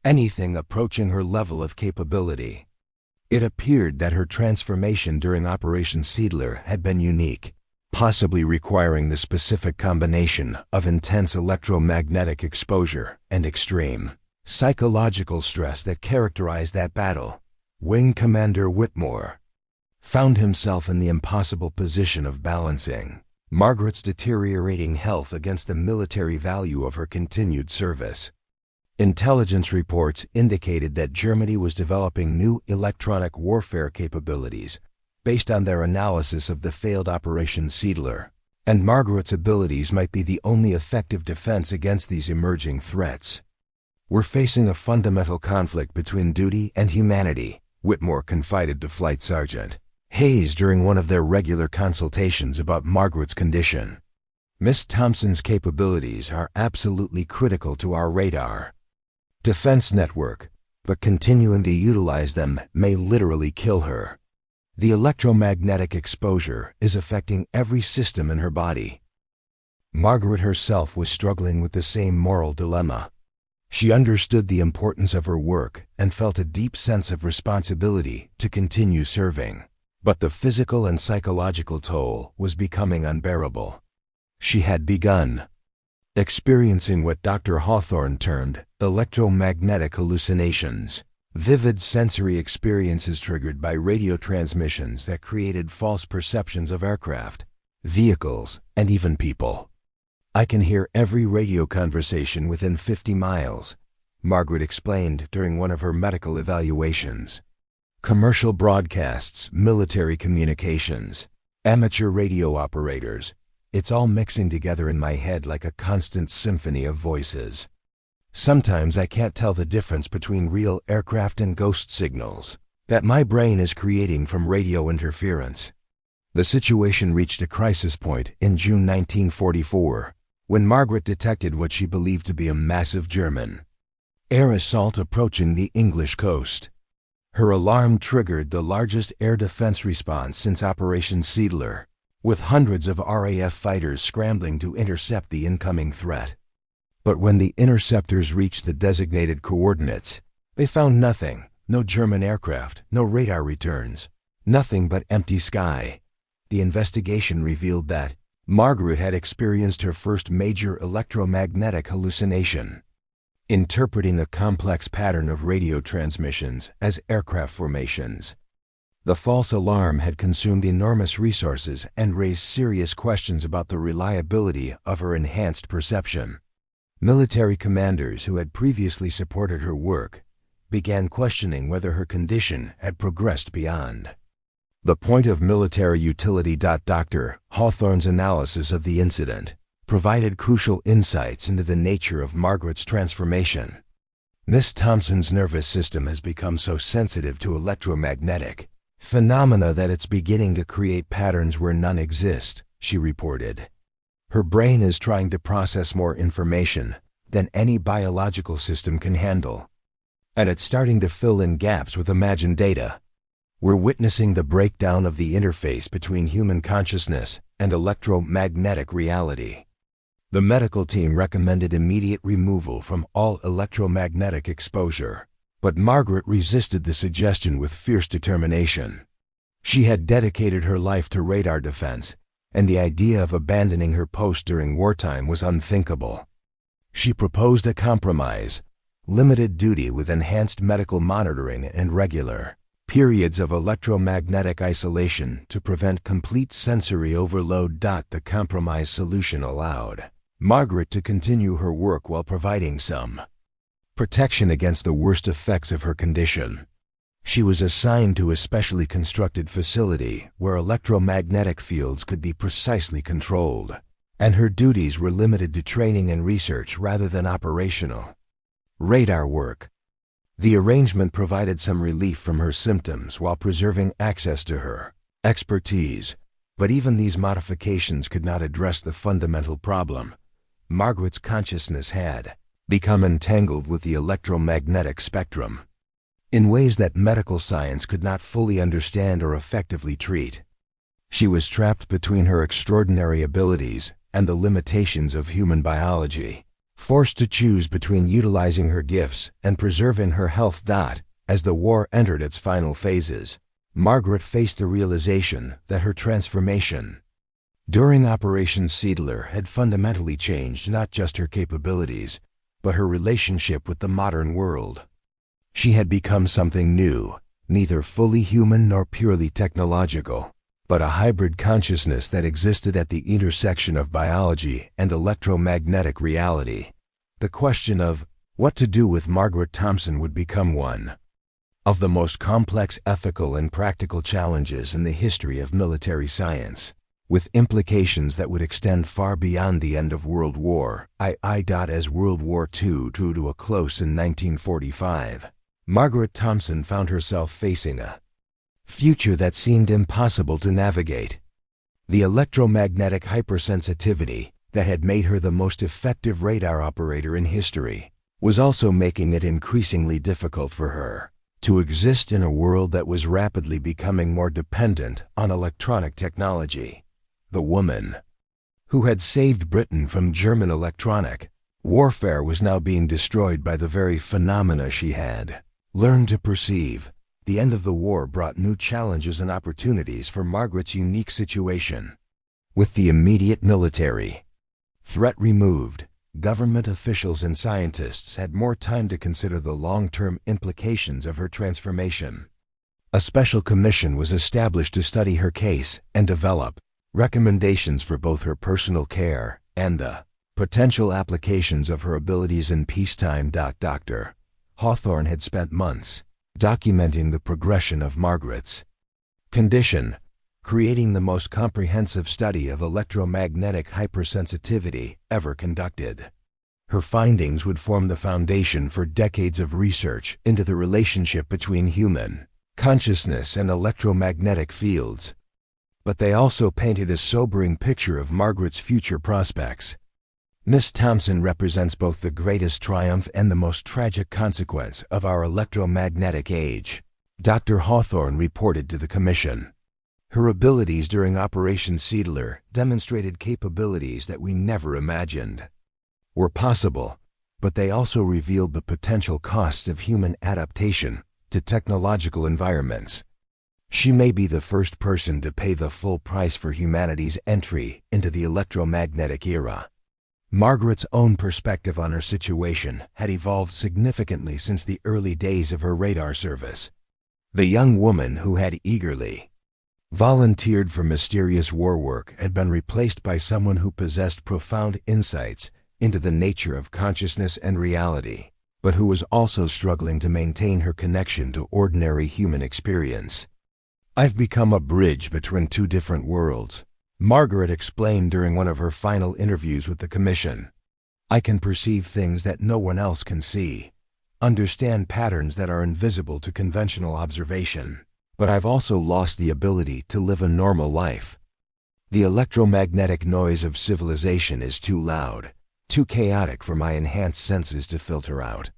anything approaching her level of capability. It appeared that her transformation during Operation Seidler had been unique, possibly requiring the specific combination of intense electromagnetic exposure and extreme psychological stress that characterized that battle. Wing Commander Whitmore found himself in the impossible position of balancing Margaret's deteriorating health against the military value of her continued service. Intelligence reports indicated that Germany was developing new electronic warfare capabilities based on their analysis of the failed Operation Seidler, and Margaret's abilities might be the only effective defense against these emerging threats. "We're facing a fundamental conflict between duty and humanity," Whitmore confided to Flight Sergeant Hayes during one of their regular consultations about Margaret's condition. "Miss Thompson's capabilities are absolutely critical to our radar defense network, but continuing to utilize them may literally kill her." The electromagnetic exposure is affecting every system in her body. Margaret herself was struggling with the same moral dilemma. She understood the importance of her work and felt a deep sense of responsibility to continue serving. But the physical and psychological toll was becoming unbearable. She had begun experiencing what Dr. Hawthorne termed electromagnetic hallucinations, vivid sensory experiences triggered by radio transmissions that created false perceptions of aircraft, vehicles, and even people. "I can hear every radio conversation within 50 miles, Margaret explained during one of her medical evaluations. Commercial broadcasts, military communications, amateur radio operators, it's all mixing together in my head like a constant symphony of voices. Sometimes I can't tell the difference between real aircraft and ghost signals that my brain is creating from radio interference." The situation reached a crisis point in June 1944, when Margaret detected what she believed to be a massive German air assault approaching the English coast. Her alarm triggered the largest air defense response since Operation Seidler, with hundreds of RAF fighters scrambling to intercept the incoming threat. But when the interceptors reached the designated coordinates, they found nothing. No German aircraft, no radar returns, nothing but empty sky. The investigation revealed that Margaret had experienced her first major electromagnetic hallucination, interpreting a complex pattern of radio transmissions as aircraft formations. The false alarm had consumed enormous resources and raised serious questions about the reliability of her enhanced perception. Military commanders who had previously supported her work began questioning whether her condition had progressed beyond the point of military utility. Dr. Hawthorne's analysis of the incident provided crucial insights into the nature of Margaret's transformation. Miss Thompson's nervous system has become so sensitive to electromagnetic phenomena that it's beginning to create patterns where none exist, she reported. Her brain is trying to process more information than any biological system can handle, and it's starting to fill in gaps with imagined data. We're witnessing the breakdown of the interface between human consciousness and electromagnetic reality. The medical team recommended immediate removal from all electromagnetic exposure, but Margaret resisted the suggestion with fierce determination. She had dedicated her life to radar defense, and the idea of abandoning her post during wartime was unthinkable. She proposed a compromise: limited duty with enhanced medical monitoring and regular periods of electromagnetic isolation to prevent complete sensory overload. The compromise solution allowed Margaret to continue her work while providing some protection against the worst effects of her condition. She was assigned to a specially constructed facility where electromagnetic fields could be precisely controlled, and her duties were limited to training and research rather than operational radar work. The arrangement provided some relief from her symptoms while preserving access to her expertise, but even these modifications could not address the fundamental problem. Margaret's consciousness had become entangled with the electromagnetic spectrum in ways that medical science could not fully understand or effectively treat. She was trapped between her extraordinary abilities and the limitations of human biology, forced to choose between utilizing her gifts and preserving her health. As the war entered its final phases, Margaret faced the realization that her transformation during Operation Seidler had fundamentally changed not just her capabilities, but her relationship with the modern world. She had become something new, neither fully human nor purely technological, but a hybrid consciousness that existed at the intersection of biology and electromagnetic reality. The question of what to do with Margaret Thompson would become one of the most complex ethical and practical challenges in the history of military science, with implications that would extend far beyond the end of World War I. As World War II drew to a close in 1945, Margaret Thompson found herself facing a future that seemed impossible to navigate. The electromagnetic hypersensitivity that had made her the most effective radar operator in history was also making it increasingly difficult for her to exist in a world that was rapidly becoming more dependent on electronic technology. The woman who had saved Britain from German electronic warfare was now being destroyed by the very phenomena she had learned to perceive. The end of the war brought new challenges and opportunities for Margaret's unique situation. With the immediate military threat removed, government officials and scientists had more time to consider the long-term implications of her transformation. A special commission was established to study her case and develop recommendations for both her personal care and the potential applications of her abilities in peacetime. Dr. Hawthorne had spent months documenting the progression of Margaret's condition, creating the most comprehensive study of electromagnetic hypersensitivity ever conducted. Her findings would form the foundation for decades of research into the relationship between human consciousness and electromagnetic fields. But they also painted a sobering picture of Margaret's future prospects. Miss Thompson represents both the greatest triumph and the most tragic consequence of our electromagnetic age, Dr. Hawthorne reported to the commission. Her abilities during Operation Seidler demonstrated capabilities that we never imagined were possible, but they also revealed the potential costs of human adaptation to technological environments. She may be the first person to pay the full price for humanity's entry into the electromagnetic era. Margaret's own perspective on her situation had evolved significantly since the early days of her radar service. The young woman who had eagerly volunteered for mysterious war work had been replaced by someone who possessed profound insights into the nature of consciousness and reality, but who was also struggling to maintain her connection to ordinary human experience. "I've become a bridge between two different worlds," Margaret explained during one of her final interviews with the commission. "I can perceive things that no one else can see, understand patterns that are invisible to conventional observation, but I've also lost the ability to live a normal life. The electromagnetic noise of civilization is too loud, too chaotic for my enhanced senses to filter out."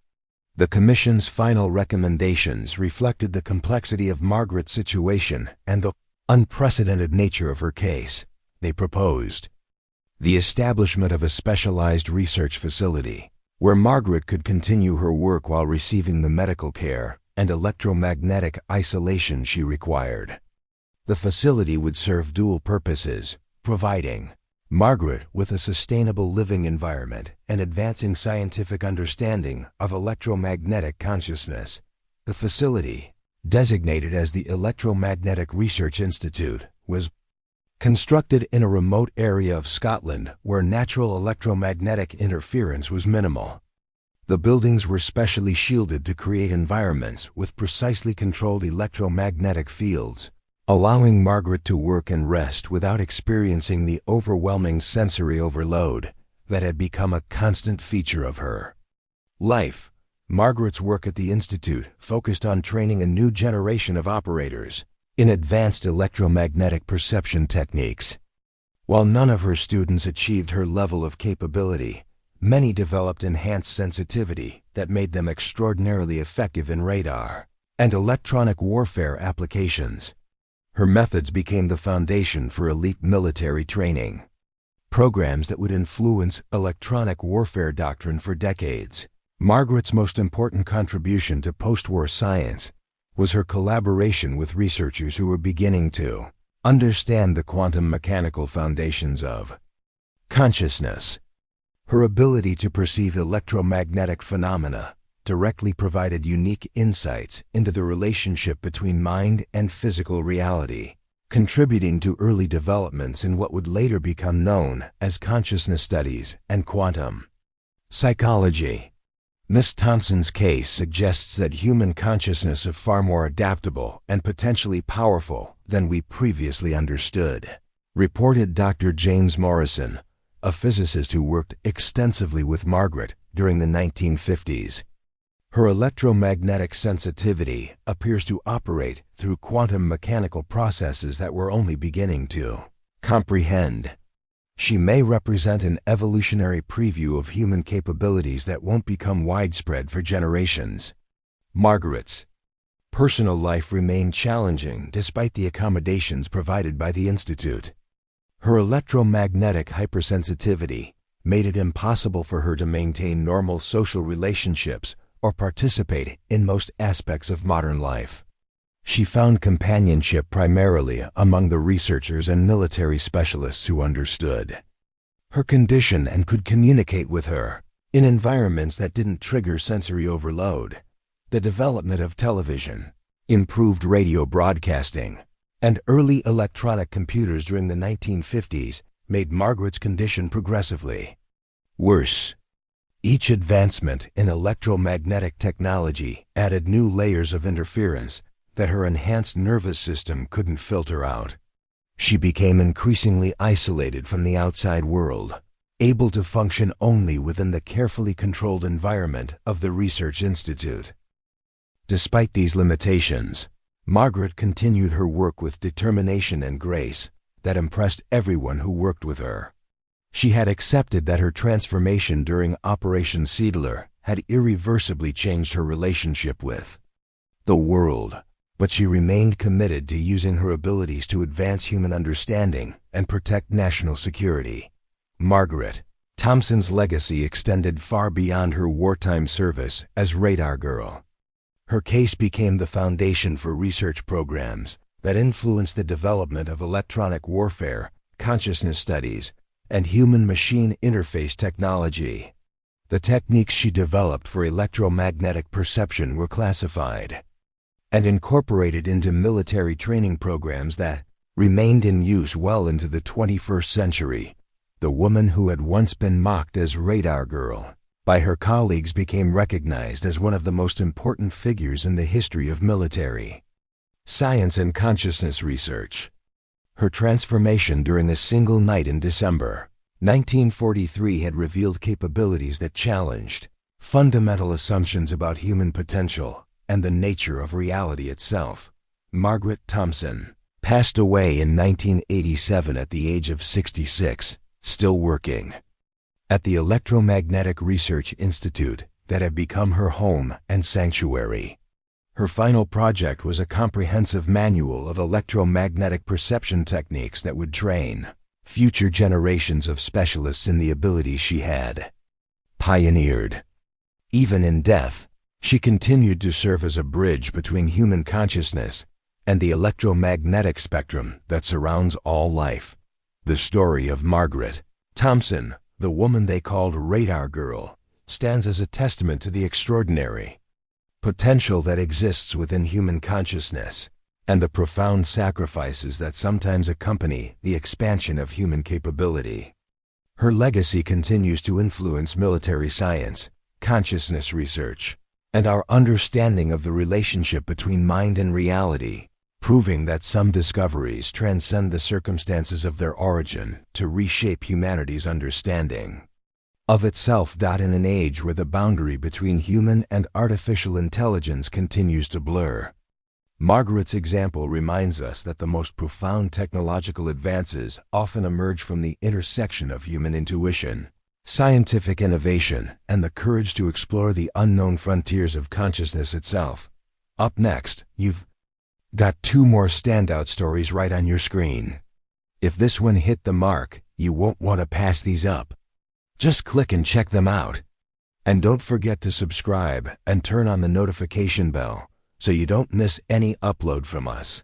The commission's final recommendations reflected the complexity of Margaret's situation and the unprecedented nature of her case. They proposed the establishment of a specialized research facility where Margaret could continue her work while receiving the medical care and electromagnetic isolation she required. The facility would serve dual purposes, providing Margaret with a sustainable living environment and advancing scientific understanding of electromagnetic consciousness. The facility, designated as the Electromagnetic Research Institute, was constructed in a remote area of Scotland where natural electromagnetic interference was minimal. The buildings were specially shielded to create environments with precisely controlled electromagnetic fields, allowing Margaret to work and rest without experiencing the overwhelming sensory overload that had become a constant feature of her life. Margaret's work at the Institute focused on training a new generation of operators in advanced electromagnetic perception techniques. While none of her students achieved her level of capability, many developed enhanced sensitivity that made them extraordinarily effective in radar and electronic warfare applications. Her methods became the foundation for elite military training programs that would influence electronic warfare doctrine for decades. Margaret's most important contribution to post-war science was her collaboration with researchers who were beginning to understand the quantum mechanical foundations of consciousness. Her ability to perceive electromagnetic phenomena directly provided unique insights into the relationship between mind and physical reality, contributing to early developments in what would later become known as consciousness studies and quantum psychology. Miss Thompson's case suggests that human consciousness is far more adaptable and potentially powerful than we previously understood, reported Dr. James Morrison, a physicist who worked extensively with Margaret during the 1950s. Her electromagnetic sensitivity appears to operate through quantum mechanical processes that we're only beginning to comprehend. She may represent an evolutionary preview of human capabilities that won't become widespread for generations. Margaret's personal life remained challenging despite the accommodations provided by the Institute. Her electromagnetic hypersensitivity made it impossible for her to maintain normal social relationships or participate in most aspects of modern life. She found companionship primarily among the researchers and military specialists who understood her condition and could communicate with her in environments that didn't trigger sensory overload. The development of television, improved radio broadcasting, and early electronic computers during the 1950s made Margaret's condition progressively worse. Each advancement in electromagnetic technology added new layers of interference that her enhanced nervous system couldn't filter out. She became increasingly isolated from the outside world, able to function only within the carefully controlled environment of the Research Institute. Despite these limitations, Margaret continued her work with determination and grace that impressed everyone who worked with her. She had accepted that her transformation during Operation Seidler had irreversibly changed her relationship with the world, but she remained committed to using her abilities to advance human understanding and protect national security. Margaret Thompson's legacy extended far beyond her wartime service as radar girl. Her case became the foundation for research programs that influenced the development of electronic warfare, consciousness studies, and human-machine interface technology. The techniques she developed for electromagnetic perception were classified and incorporated into military training programs that remained in use well into the 21st century. The woman who had once been mocked as Radar Girl by her colleagues became recognized as one of the most important figures in the history of military science and consciousness research. Her transformation during a single night in December 1943 had revealed capabilities that challenged fundamental assumptions about human potential and the nature of reality itself. Margaret Thompson passed away in 1987 at the age of 66, still working at the Electromagnetic Research Institute that had become her home and sanctuary. Her final project was a comprehensive manual of electromagnetic perception techniques that would train future generations of specialists in the abilities she had pioneered. Even in death, she continued to serve as a bridge between human consciousness and the electromagnetic spectrum that surrounds all life. The story of Margaret Thompson, the woman they called Radar Girl, stands as a testament to the extraordinary potential that exists within human consciousness and the profound sacrifices that sometimes accompany the expansion of human capability. Her legacy continues to influence military science, consciousness research, and our understanding of the relationship between mind and reality, proving that some discoveries transcend the circumstances of their origin to reshape humanity's understanding of itself. In an age where the boundary between human and artificial intelligence continues to blur, Margaret's example reminds us that the most profound technological advances often emerge from the intersection of human intuition, scientific innovation, and the courage to explore the unknown frontiers of consciousness itself. Up next, you've got two more standout stories right on your screen. If this one hit the mark, you won't want to pass these up. Just click and check them out. And don't forget to subscribe and turn on the notification bell so you don't miss any upload from us.